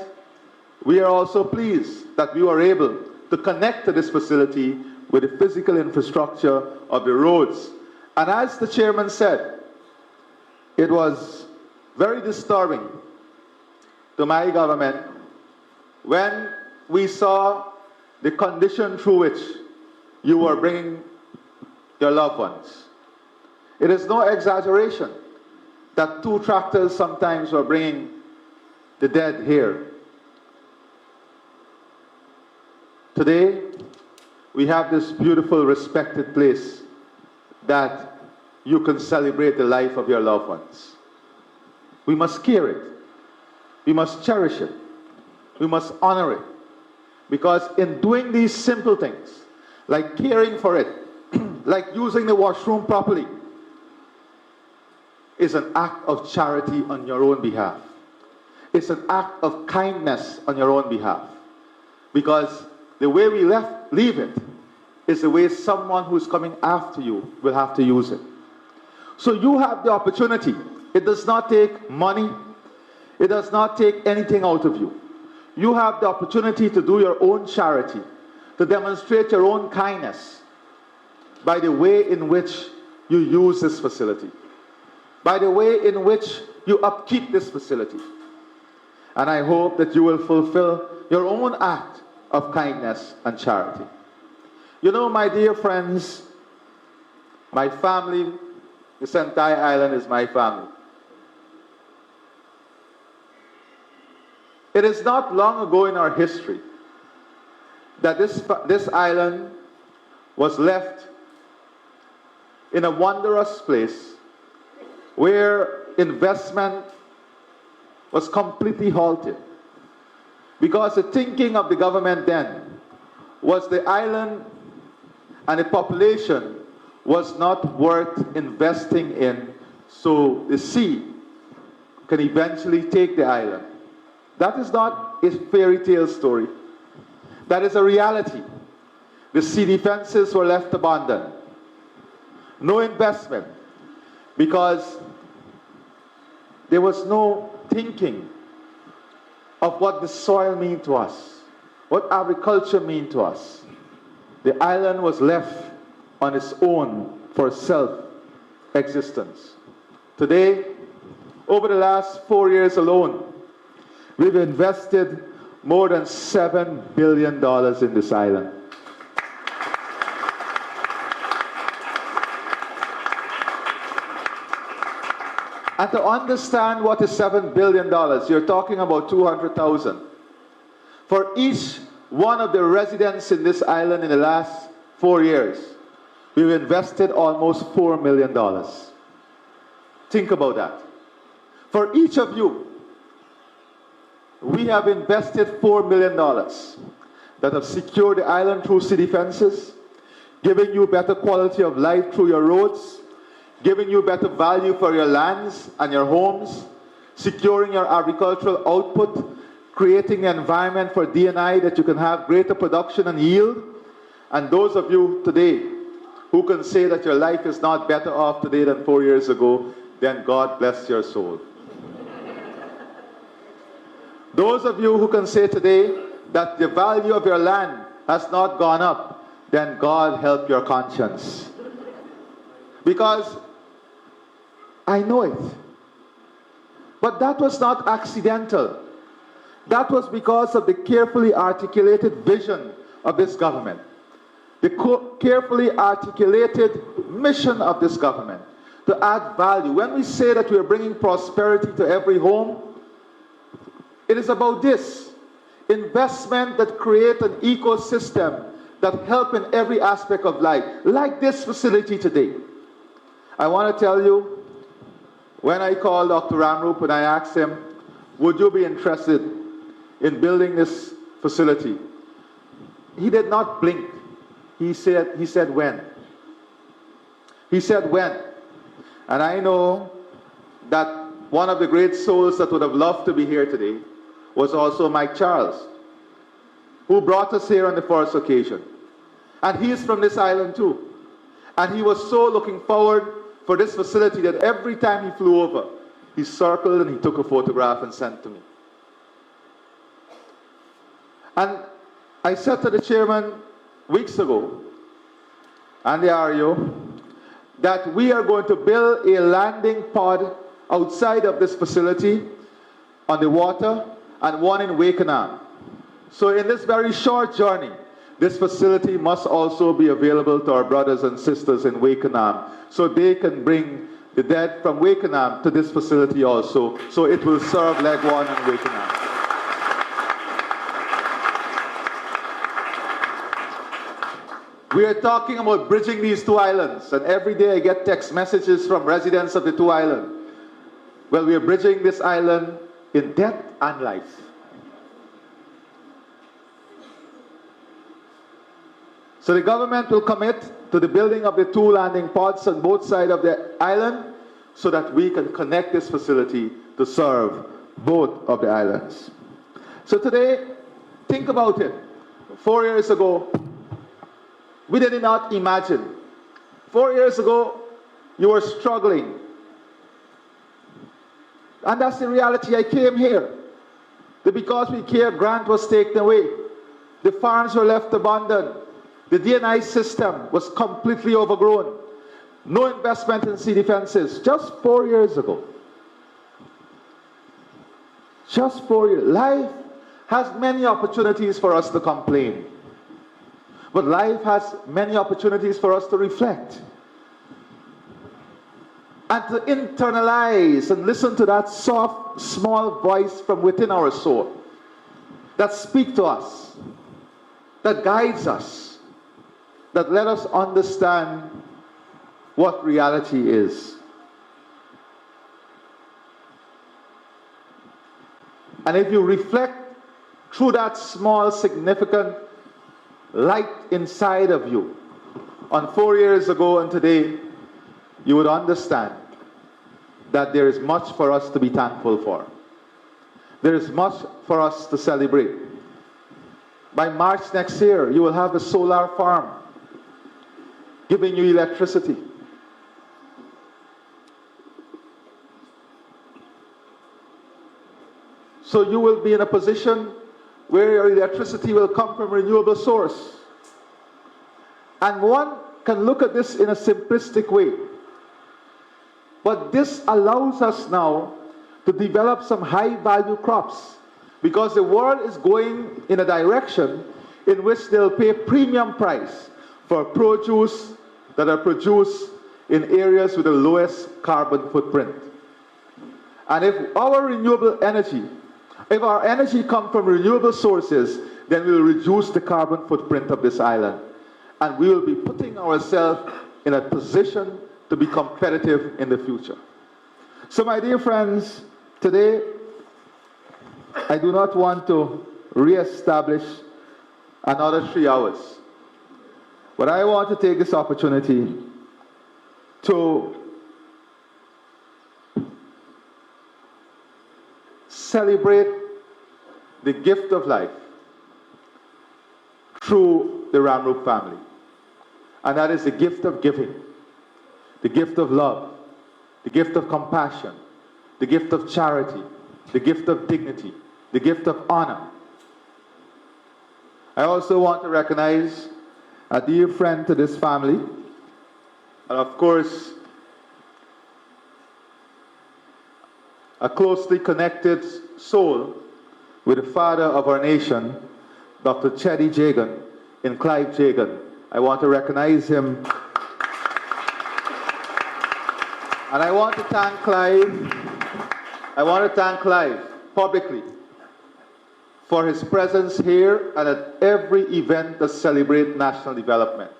we are also pleased that we were able to connect to this facility with the physical infrastructure of the roads. And as the chairman said, it was very disturbing to my government when we saw the condition through which you were bringing your loved ones. It is no exaggeration that 2 tractors sometimes were bringing the dead here. Today, we have this beautiful, respected place that you can celebrate the life of your loved ones. We must care it. We must cherish it. We must honor it. Because in doing these simple things, like caring for it, like using the washroom properly, is an act of charity on your own behalf. It's an act of kindness on your own behalf. Because the way we leave it is the way someone who's coming after you will have to use it. So you have the opportunity. It does not take money. It does not take anything out of you. You have the opportunity to do your own charity, to demonstrate your own kindness by the way in which you use this facility, by the way in which you upkeep this facility. And I hope that you will fulfill your own act of kindness and charity. You know, my dear friends, my family, this entire island is my family. It is not long ago in our history that this island was left in a wondrous place where investment was completely halted. Because the thinking of the government then was the island and the population was not worth investing in, so the sea can eventually take the island. That is not a fairy tale story. That is a reality. The sea defenses were left abandoned. No investment, because there was no thinking of what the soil means to us, what agriculture means to us. The island was left on its own for self-existence. Today, over the last 4 years alone, we've invested more than $7 billion in this island. And to understand what is $7 billion, you're talking about 200,000. For each one of the residents in this island in the last 4 years, we've invested almost $4 million. Think about that. For each of you, we have invested $4 million that have secured the island through city fences, giving you better quality of life through your roads, giving you better value for your lands and your homes, securing your agricultural output, creating an environment for D&I that you can have greater production and yield. And those of you today who can say that your life is not better off today than 4 years ago, then God bless your soul. Those of you who can say today that the value of your land has not gone up, then God help your conscience. Because I know it. But that was not accidental. That was because of the carefully articulated vision of this government, the carefully articulated mission of this government to add value. When we say that we are bringing prosperity to every home, it is about this investment that create an ecosystem that help in every aspect of life, like this facility today. I want to tell you, when I called Dr. Ramrup and I asked him, would you be interested in building this facility? He did not blink. He said when. He said when. And I know that one of the great souls that would have loved to be here today was also Mike Charles, who brought us here on the first occasion. And he is from this island too. And he was so looking forward for this facility that every time he flew over, he circled and he took a photograph and sent to me. And I said to the chairman weeks ago, and the REO, that we are going to build a landing pod outside of this facility on the water and one in Wakenham. So in this very short journey, this facility must also be available to our brothers and sisters in Wakenham, so they can bring the dead from Wakenham to this facility also, so it will serve Leguan and Wakenham. We are talking about bridging these two islands, and every day I get text messages from residents of the two islands. Well, we are bridging this island in death and life. So the government will commit to the building of the two landing pods on both sides of the island so that we can connect this facility to serve both of the islands. So today, think about it. 4 years ago, we did not imagine. 4 years ago, you were struggling. And that's the reality. I came here. The Because We Care grant was taken away. The farms were left abandoned. The D&I system was completely overgrown. No investment in sea defenses. Just 4 years ago. Just 4 years. Life has many opportunities for us to complain. But life has many opportunities for us to reflect. And to internalize and listen to that soft, small voice from within our soul that speaks to us, that guides us, that let us understand what reality is. And if you reflect through that small, significant light inside of you on 4 years ago and today, you would understand that there is much for us to be thankful for. there is much for us to celebrate. By March next year, you will have a solar farm giving you electricity. So you will be in a position where your electricity will come from a renewable source. And one can look at this in a simplistic way. But this allows us now to develop some high-value crops, because the world is going in a direction in which they'll pay premium price for produce that are produced in areas with the lowest carbon footprint. And if our energy comes from renewable sources, then we'll reduce the carbon footprint of this island. And we will be putting ourselves in a position to be competitive in the future. So my dear friends, today, I do not want to re-establish another 3 hours. But I want to take this opportunity to celebrate the gift of life through the Ramrup family. And that is the gift of giving, the gift of love, the gift of compassion, the gift of charity, the gift of dignity, the gift of honor. I also want to recognize a dear friend to this family, and of course, a closely connected soul with the father of our nation, Dr. Chetty Jagan, in Clive Jagan. I want to recognize him. And I want to thank Clive publicly for his presence here and at every event that celebrates national development.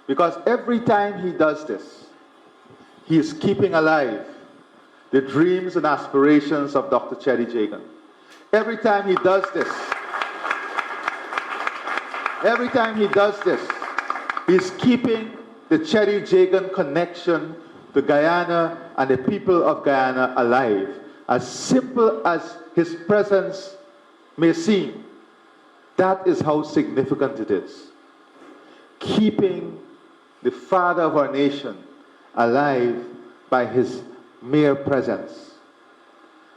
Because every time he does this, he is keeping alive the dreams and aspirations of Dr. Chetty Jagan. Every time he does this, he's keeping the Chetty Jagan connection to Guyana and the people of Guyana alive. As simple as his presence may seem, that is how significant it is. Keeping the father of our nation alive by his mere presence.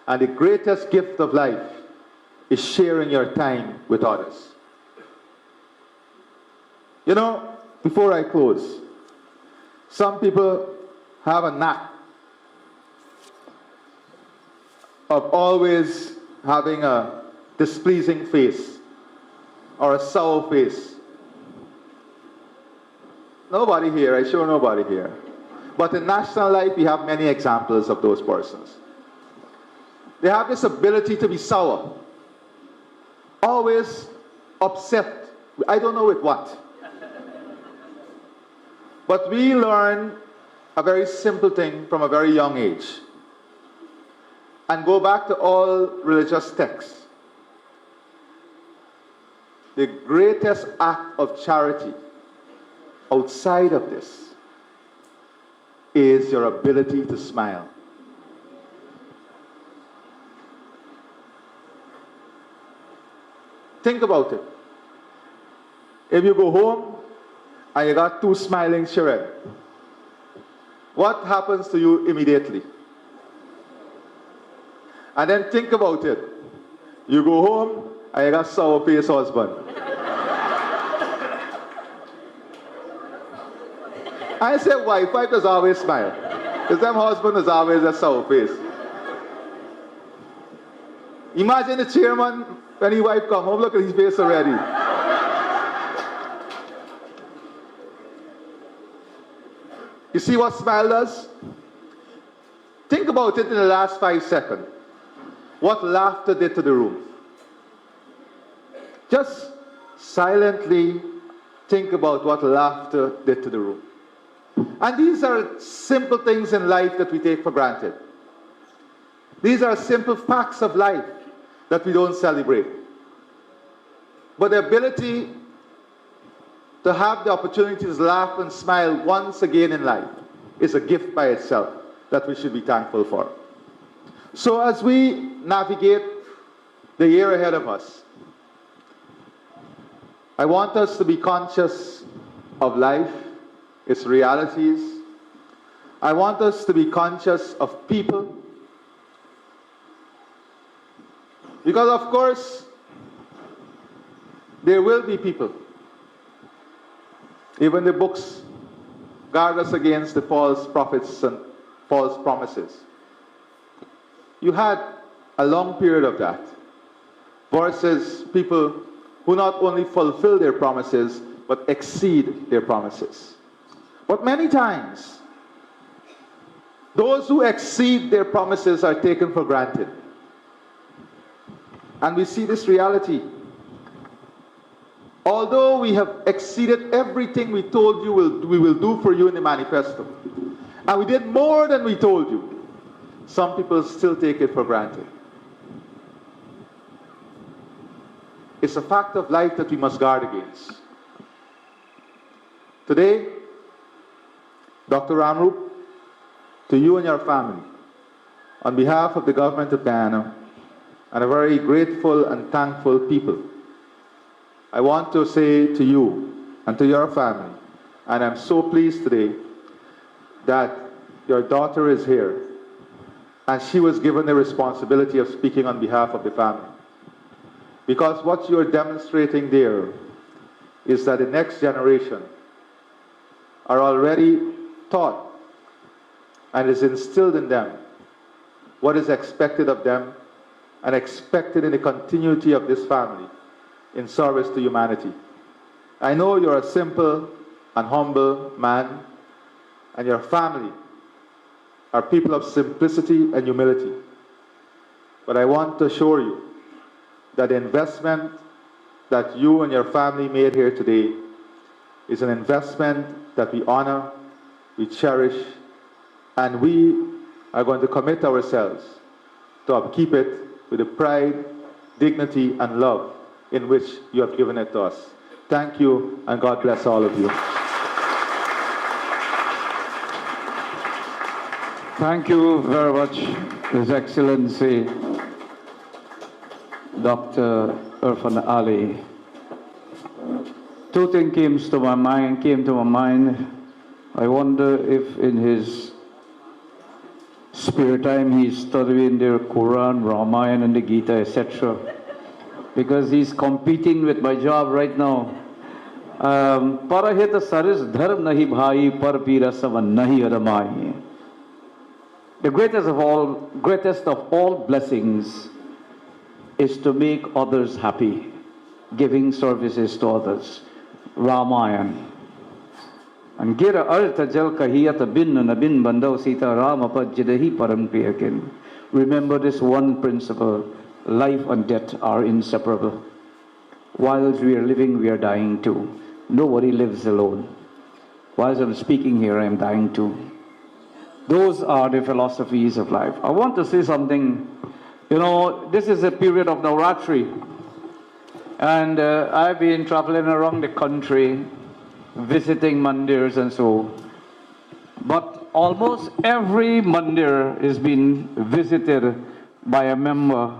And the greatest gift of life is sharing your time with others. You know, before I close, some people have a knack of always having a displeasing face or a sour face. Nobody here, I sure nobody here. But in national life, we have many examples of those persons. They have this ability to be sour, always upset. I don't know with what. But we learn a very simple thing from a very young age. And go back to all religious texts. The greatest act of charity outside of this is your ability to smile. Think about it. If you go home and you got 2 smiling children, what happens to you immediately? And then think about it. You go home and you got sour face husband. I said wife does always smile. Because them husband is always a sour face. Imagine the chairman when his wife come home, look at his face already. You see what smile does? Think about it in the last 5 seconds. What laughter did to the room. Just silently think about what laughter did to the room. And these are simple things in life that we take for granted. These are simple facts of life that we don't celebrate. But the ability to have the opportunity to laugh and smile once again in life is a gift by itself that we should be thankful for. So as we navigate the year ahead of us. I want us to be conscious of life, its realities. I want us to be conscious of people. Because of course, there will be people. Even the books guard us against the false prophets and false promises. You had a long period of that, versus people who not only fulfill their promises, but exceed their promises. But many times, those who exceed their promises are taken for granted. And we see this reality. Although we have exceeded everything we told you we will do for you in the manifesto, and we did more than we told you, some people still take it for granted. It's a fact of life that we must guard against. Today, Dr. Ramrup, to you and your family, on behalf of the government of Guyana and a very grateful and thankful people, I want to say to you and to your family, and I'm so pleased today that your daughter is here and she was given the responsibility of speaking on behalf of the family. Because what you're demonstrating there is that the next generation are already taught and is instilled in them what is expected of them and expected in the continuity of this family in service to humanity. I know you're a simple and humble man, and your family are people of simplicity and humility. But I want to assure you that the investment that you and your family made here today is an investment that we honor, we cherish, and we are going to commit ourselves to upkeep it with the pride, dignity, and love in which you have given it to us. Thank you, and God bless all of you. Thank you very much, His Excellency, Dr. Irfaan Ali. Two things came to my mind. I wonder if in his spare time he's studying the Quran, Ramayana, and the Gita, etc. Because he's competing with my job right now. Parahita saris dharm nahi bhai, par pira savan nahi aramai. The greatest of all blessings is to make others happy, giving services to others. Ramayana. And gira artha jal kahiyat bin nabin bandau sita ram apajjidahi param priyakin. Remember this one principle: life and death are inseparable. Whilst we are living, we are dying too. Nobody lives alone. Whilst I'm speaking here, I am dying too. Those are the philosophies of life. I want to say something. You know, this is a period of Navratri. And I've been traveling around the country, visiting mandirs and so. But almost every mandir is being visited by a member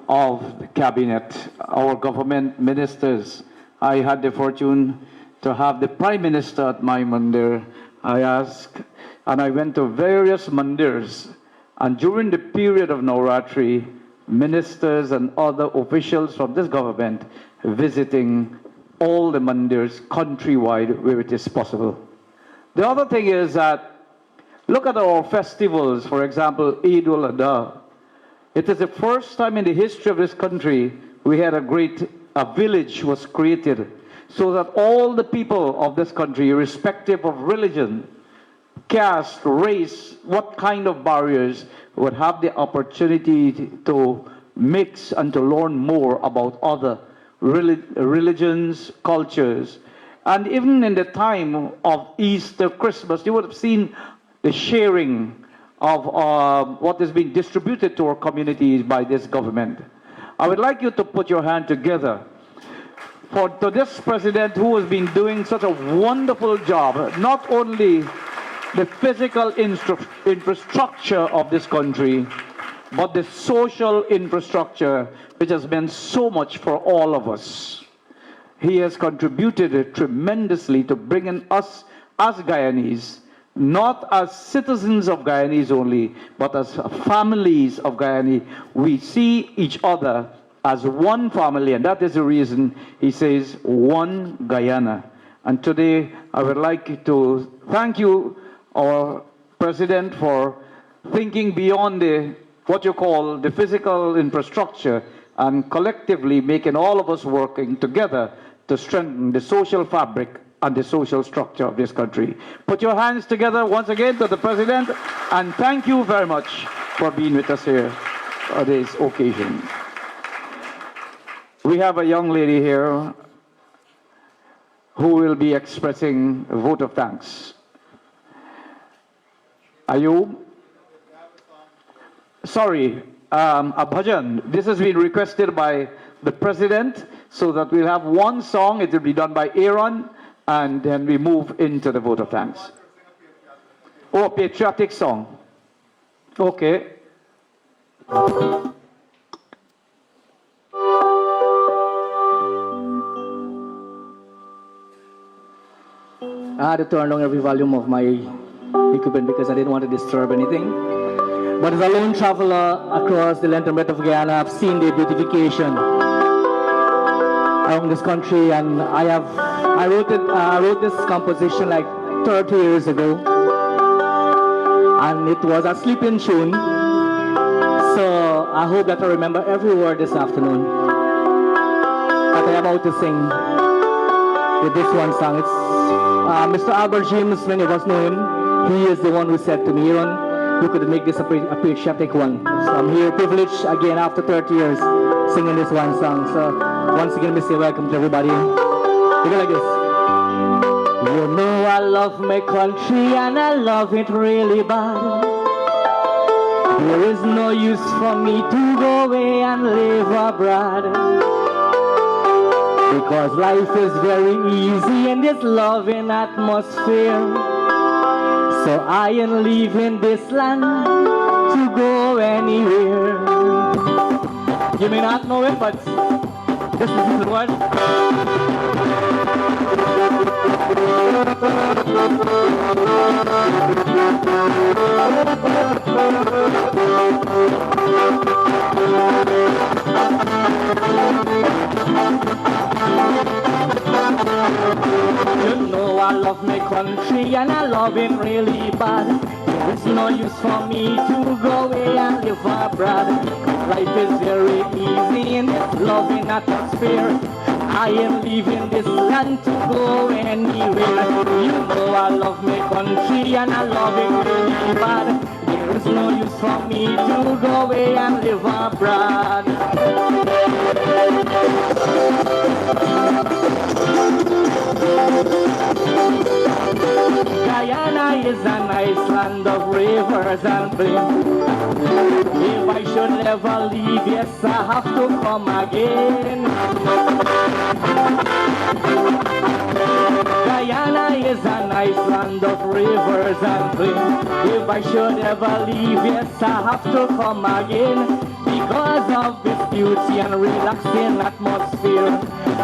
of the cabinet, our government ministers. I had the fortune to have the Prime Minister at my mandir. I asked, and I went to various mandirs. And during the period of Navratri, ministers and other officials from this government visiting all the mandirs countrywide where it is possible. The other thing is that, look at our festivals, for example, Eid al-Adha. It is the first time in the history of this country we had a village was created so that all the people of this country, irrespective of religion, caste, race, what kind of barriers, would have the opportunity to mix and to learn more about other religions, cultures. And even in the time of Easter, Christmas, you would have seen the sharing of what is being distributed to our communities by this government. I would like you to put your hand together to this president who has been doing such a wonderful job, not only the physical infrastructure of this country, but the social infrastructure which has meant so much for all of us. He has contributed tremendously to bringing us as Guyanese, not as citizens of Guyanese only, but as families of Guyana. We see each other as one family, and that is the reason he says one Guyana. And today I would like to thank you, our President, for thinking beyond what you call the physical infrastructure and collectively making all of us working together to strengthen the social fabric and the social structure of this country. Put your hands together once again to the President, and thank you very much for being with us here on this occasion. We have a young lady here who will be expressing a vote of thanks. Ayub? Sorry, a bhajan. This has been requested by the President, so that we'll have one song. It will be done by Aaron, and then we move into the vote of thanks. Oh, a patriotic song. Okay. I had to turn down every volume of my equipment because I didn't want to disturb anything. But as a lone traveler across the length and breadth of Guyana, I've seen the beautification around this country, and I wrote this composition like 30 years ago, and it was a sleeping tune. So I hope that I remember every word this afternoon that I am about to sing with this one song. It's Mr. Albert James, many of us know him. He is the one who said to me, Aaron, you could make this a patriotic one. So I'm here privileged again after 30 years singing this one song. So once again, we say welcome to everybody. Take it like this. You know I love my country and I love it really bad. There is no use for me to go away and live abroad, because life is very easy in this loving atmosphere. So I am leaving this land to go anywhere. You may not know it, but this is the word. You know I love my country and I love it really bad. There is no use for me to go away and live abroad. Life is very easy in this loving atmosphere. I am leaving this land to go anywhere. You know I love my country and I love it really bad. There is no use for me to go away and live abroad. Guyana is a nice land of rivers and plains. If I should never leave, yes, I have to come again. Guyana is a nice land of rivers and plains. If I should ever leave, yes, I have to come again. Because of this beauty and relaxing atmosphere,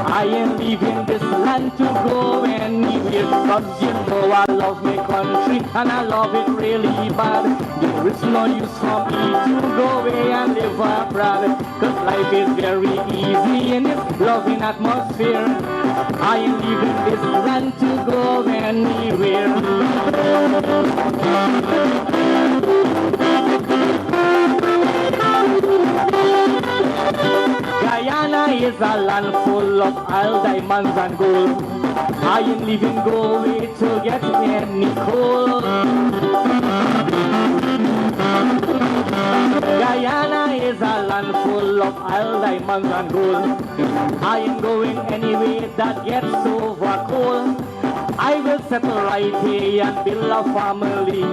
I am leaving this land to go anywhere. Cause you know I love my country and I love it really bad. There is no use for me to go away and live abroad, cause life is very easy in this loving atmosphere. I am leaving this land to go anywhere. Guyana is a land full of oil, diamonds and gold. I am leaving go away to get any coal. Guyana is a land full of oil, diamonds and gold. I am going anyway that gets over cold. I will settle right here and build a family.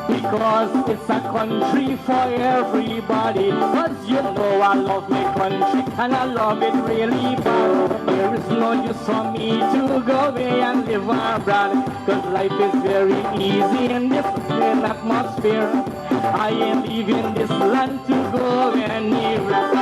Because it's a country for everybody. Cause you know I love my country and I love it really bad. There is no use for me to go away and live abroad. Cause life is very easy in this atmosphere. I ain't leaving this land to go anywhere.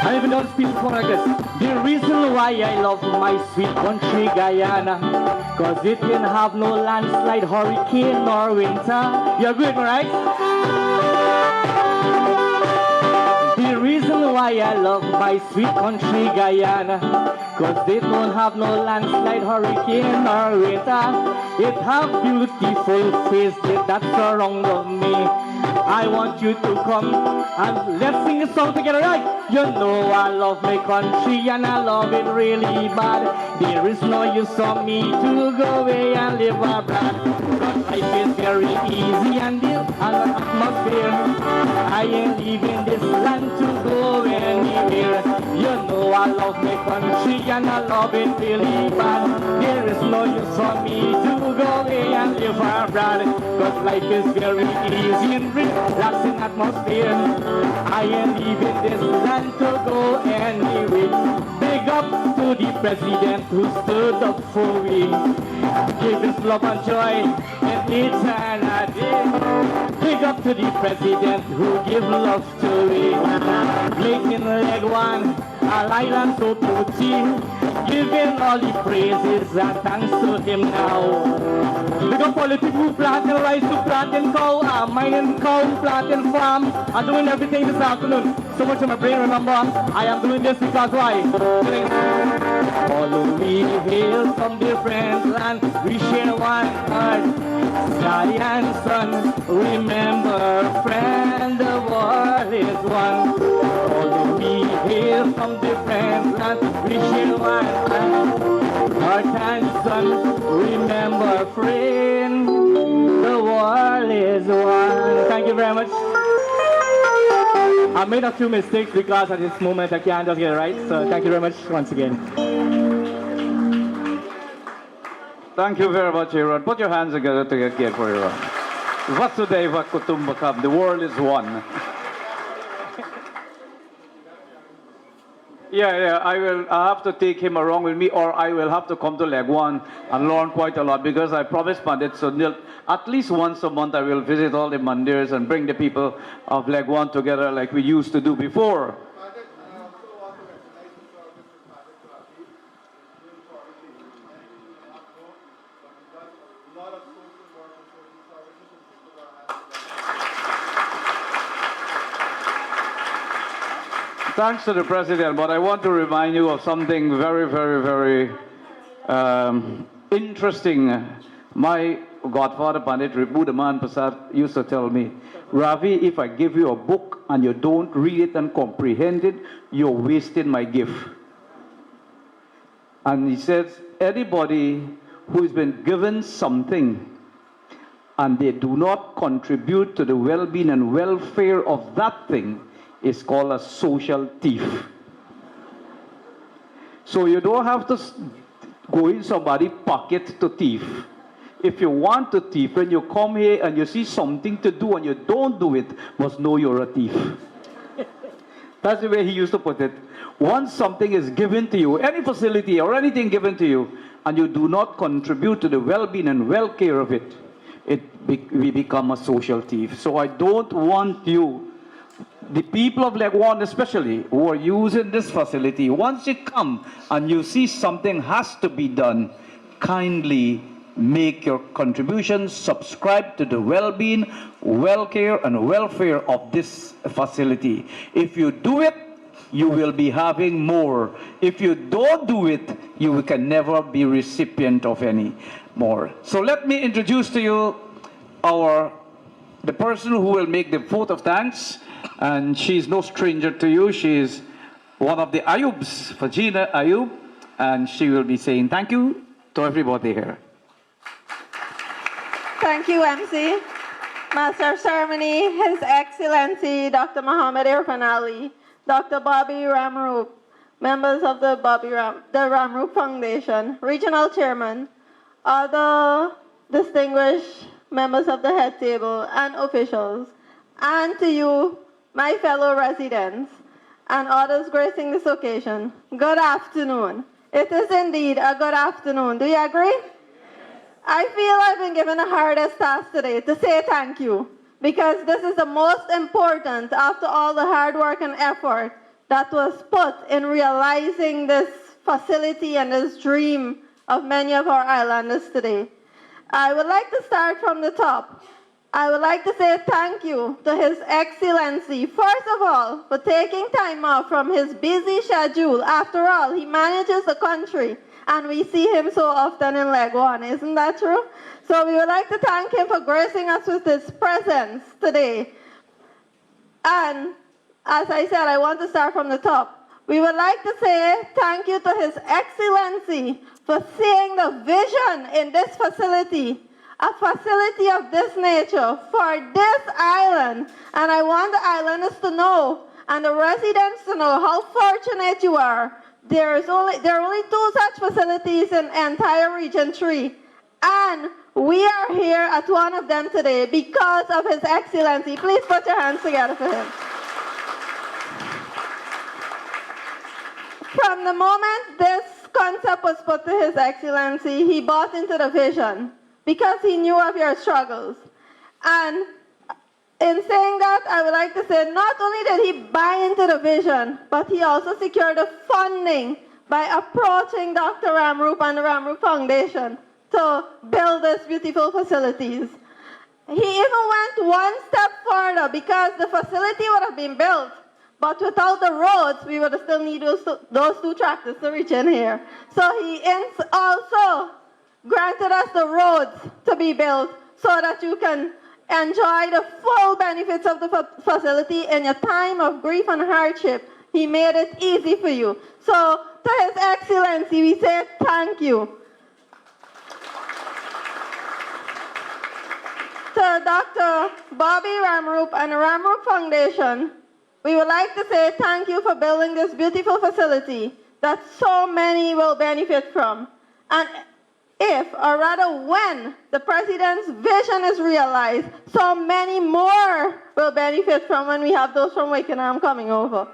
I even don't speak before like this. The reason why I love my sweet country Guyana, cause it can have no landslide, hurricane, nor winter. You agree with me, right? The reason why I love my sweet country Guyana, cause they don't have no landslide, hurricane, nor winter. It have beautiful face that surround of me. I want you to come and let's sing a song together, right? You know I love my country and I love it really bad. There is no use for me to go away and live abroad. But life is very easy and the atmosphere. I ain't leaving this land to go anywhere. You know I love my country and I love it really bad. There is no use for me to go away and live abroad. Cause life is very easy and relaxing atmosphere. I ain't leaving this land to go anywhere. Big up to the president who stood up for me. Give his love and joy in eternity. Big up to the president who give love to me. Making Leguan Island so pretty. Giving all the praises and thanks to him now. Big up all the people who planting rice, who planting cow, mining cow, planting farm, and doing everything this afternoon. So much of my brain, remember, I am doing this because why? Although we hail from different lands, we share one heart, sky and sun. Remember, friend, the world is one. Although we hail from different lands, we share one heart, and sun. Remember, friend, the world is one. Thank you very much. I made a few mistakes because at this moment I can't just get it right. So thank you very much once again. Thank you very much, Aaron. Put your hands together to get for Aaron. Vasudeva Kutumbakam. The world is one. Yeah, I have to take him along with me, or I will have to come to Leguan and learn quite a lot, because I promised Pandit Sunil at least once a month I will visit all the mandirs and bring the people of Leguan together like we used to do before. Thanks to the President, but I want to remind you of something very, very, very interesting. My godfather, Pandit Buddhaman Prasad, used to tell me, Ravi, if I give you a book and you don't read it and comprehend it, you're wasting my gift. And he says, anybody who's been given something and they do not contribute to the well-being and welfare of that thing is called a social thief. So you don't have to go in somebody's pocket to thief. If you want to thief, when you come here and you see something to do and you don't do it, must know you're a thief. That's the way he used to put it. Once something is given to you, any facility or anything given to you, and you do not contribute to the well-being and well-care of it, we become a social thief. So I don't want you, the people of Leguan especially, who are using this facility, once you come and you see something has to be done, kindly make your contributions, subscribe to the well-being, well-care, and welfare of this facility. If you do it, you will be having more. If you don't do it, you can never be recipient of any more. So let me introduce to you our the person who will make the vote of thanks, and she's no stranger to you. She's one of the Ayubs, Fajina Ayub, and she will be saying thank you to everybody here. Thank you, MC. Master of Ceremony, His Excellency Dr. Muhammad Irfaan Ali, Dr. Bobby Ramrup, members of the Ramrup Foundation, Regional Chairman, other distinguished members of the head table and officials, and to you, my fellow residents, and others gracing this occasion, good afternoon. It is indeed a good afternoon. Do you agree? I feel I've been given the hardest task today to say thank you, because this is the most important after all the hard work and effort that was put in realizing this facility and this dream of many of our islanders today. I would like to start from the top. I would like to say thank you to His Excellency, first of all, for taking time off from his busy schedule. After all, he manages the country, and we see him so often in Leguan. Isn't that true? So we would like to thank him for gracing us with his presence today. And as I said, I want to start from the top. We would like to say thank you to His Excellency for seeing the vision in this facility, a facility of this nature for this island. And I want the islanders to know, and the residents to know, how fortunate you are. There are only 2 such facilities in entire Region 3. And we are here at one of them today because of His Excellency. Please put your hands together for him. From the moment this concept was put to His Excellency, he bought into the vision because he knew of your struggles. And in saying that, I would like to say not only did he buy into the vision, but he also secured the funding by approaching Dr. Ramrup and the Ramrup Foundation to build these beautiful facilities. He even went one step further because the facility would have been built, but without the roads, we would have still need those 2 tractors to reach in here. So he also granted us the roads to be built so that you can enjoy the full benefits of the facility in your time of grief and hardship. He made it easy for you. So to His Excellency, we say thank you. To Dr. Bobby Ramrup and the Ramrup Foundation, we would like to say thank you for building this beautiful facility that so many will benefit from. And if, or rather when, the President's vision is realized, so many more will benefit from when we have those from Wakenham coming over.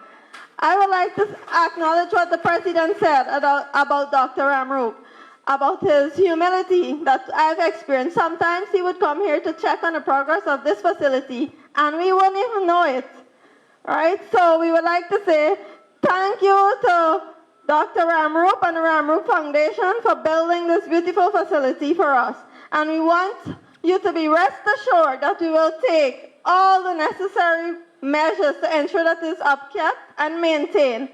I would like to acknowledge what the President said about Dr. Ramrup, about his humility that I've experienced. Sometimes he would come here to check on the progress of this facility, and we wouldn't even know it. Right? So we would like to say thank you to Dr. Ramrup and the Ramrup Foundation for building this beautiful facility for us. And we want you to be rest assured that we will take all the necessary measures to ensure that it is upkept and maintained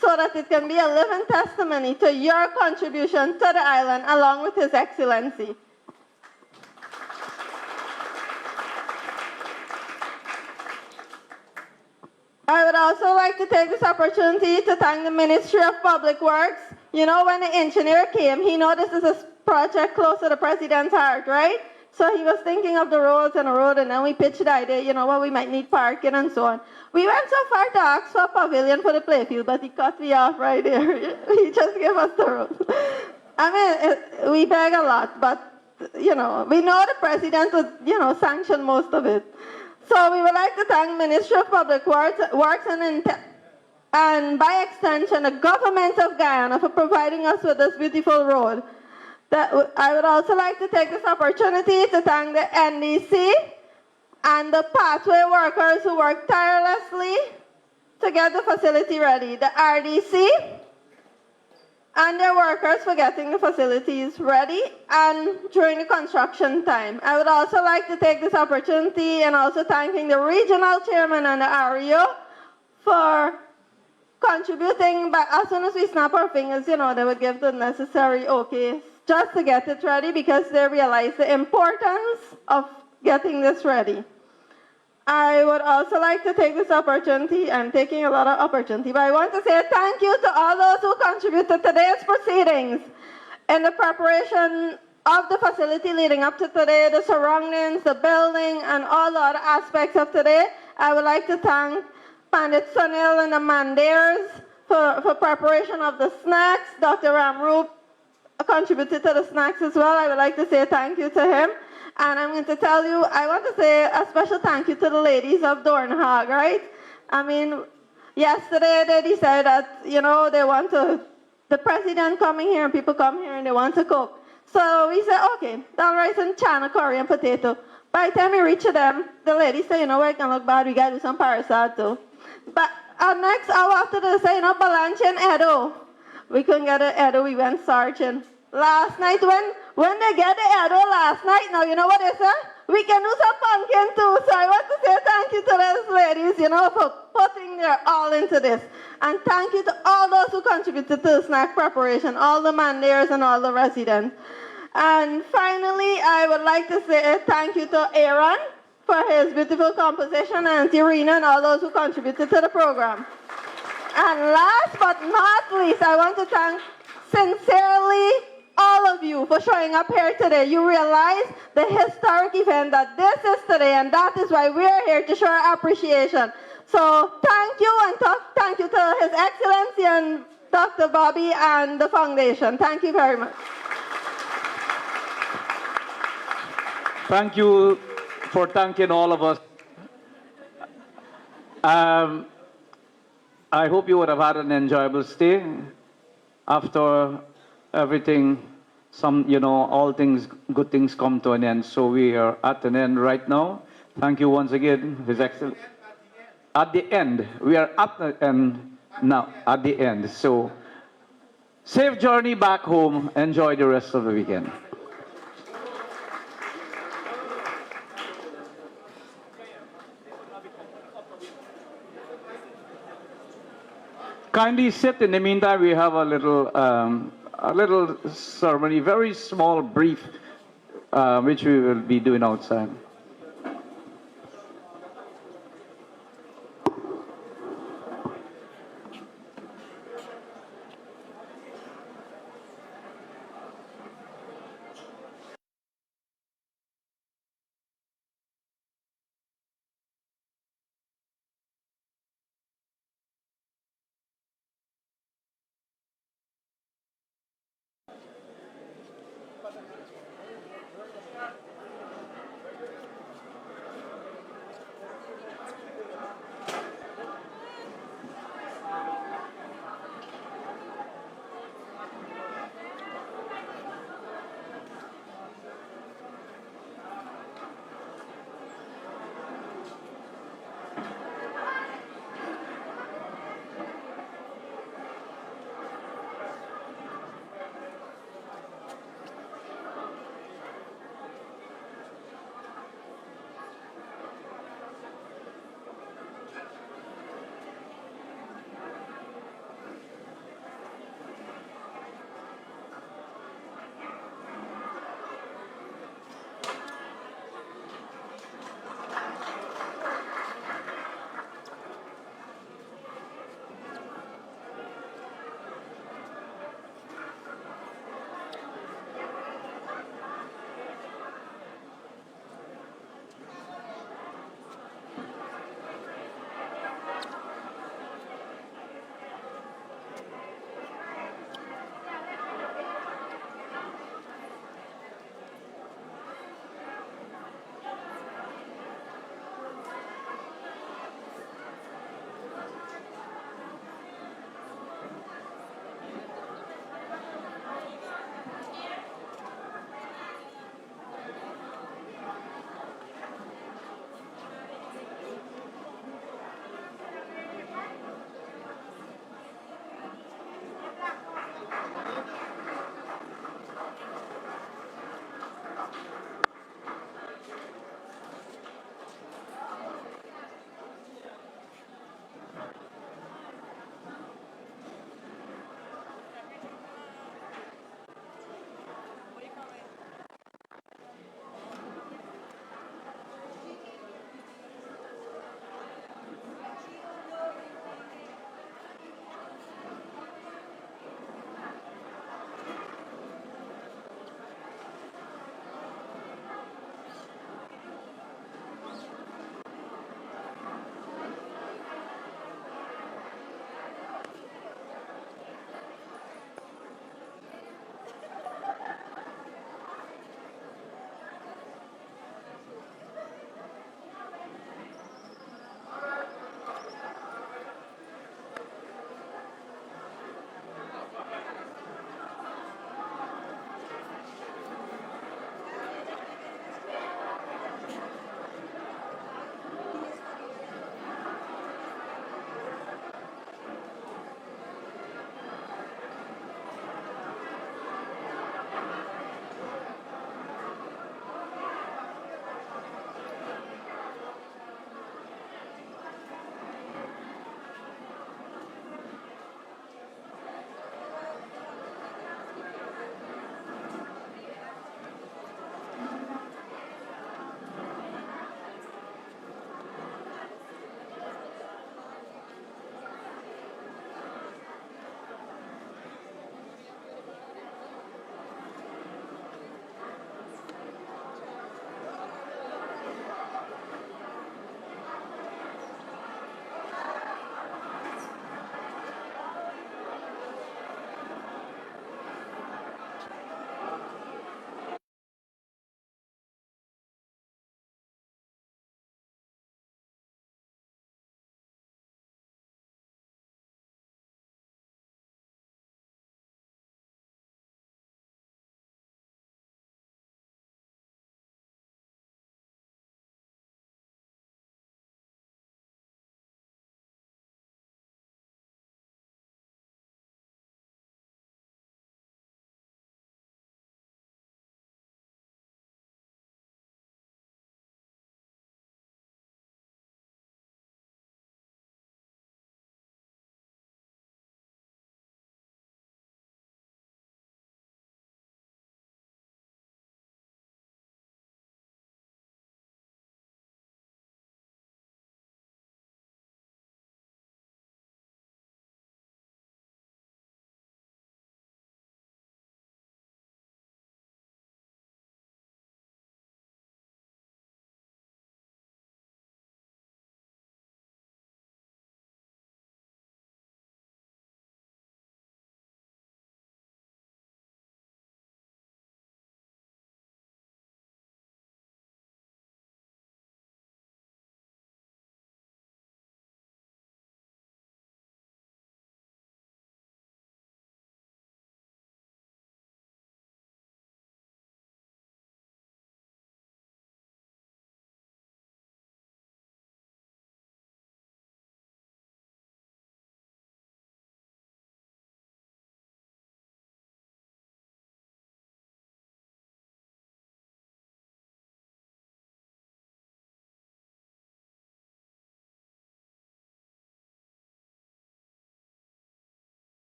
so that it can be a living testimony to your contribution to the island along with His Excellency. I would also like to take this opportunity to thank the Ministry of Public Works. You know, when the engineer came, he noticed this is a project close to the President's heart, right? So he was thinking of the roads and the road, and then we pitched the idea, you know, we might need parking and so on. We went so far to ask for a pavilion for the playfield, but he cut me off right there. He just gave us the road. I mean, we beg a lot, but, you know, we know the President would, you know, sanction most of it. So we would like to thank Ministry of Public Works and by extension the government of Guyana for providing us with this beautiful road. I would also like to take this opportunity to thank the NDC and the pathway workers who worked tirelessly to get the facility ready. The RDC and their workers for getting the facilities ready and during the construction time. I would also like to take this opportunity and also thanking the regional chairman and the REO for contributing. But as soon as we snap our fingers, you know, they would give the necessary okay just to get it ready because they realize the importance of getting this ready. I would also like to take this opportunity, I'm taking a lot of opportunity, but I want to say thank you to all those who contributed to today's proceedings in the preparation of the facility leading up to today, the surroundings, the building, and all the other aspects of today. I would like to thank Pandit Sunil and the Mandares for preparation of the snacks. Dr. Ramrup contributed to the snacks as well. I would like to say thank you to him. And I'm going to tell you, I want to say a special thank you to the ladies of Dornhag, right? I mean, yesterday they decided that, they want the president coming here and people come here and they want to cook. So we said, okay, dal rice and chana, curry and potato. By the time we reach them, the ladies say, it can look bad, we got to do some parasat too. But our next hour after they say, balanche and edo. We couldn't get an edo, we went searching. Last night, when they get the edo last night, now you know what they said? We can do some pumpkin too. So I want to say thank you to those ladies, for putting their all into this. And thank you to all those who contributed to the snack preparation, all the mandares and all the residents. And finally, I would like to say thank you to Aaron for his beautiful composition, and to Rena and all those who contributed to the program. And last but not least, I want to thank sincerely all of you for showing up here today. You realize the historic event that this is today, and that is why we're here to show our appreciation. So thank you, and thank you to His Excellency and Dr. Bobby and the foundation. Thank you very much. Thank you for thanking all of us. I hope you would have had an enjoyable stay. After everything, all things, good things come to an end. So we are at an end right now. Thank you once again, His Excellency. At the end, we are at the end now, at the end. So safe journey back home. Enjoy the rest of the weekend. Kindly sit. In the meantime, we have a little ceremony, very small, brief, which we will be doing outside.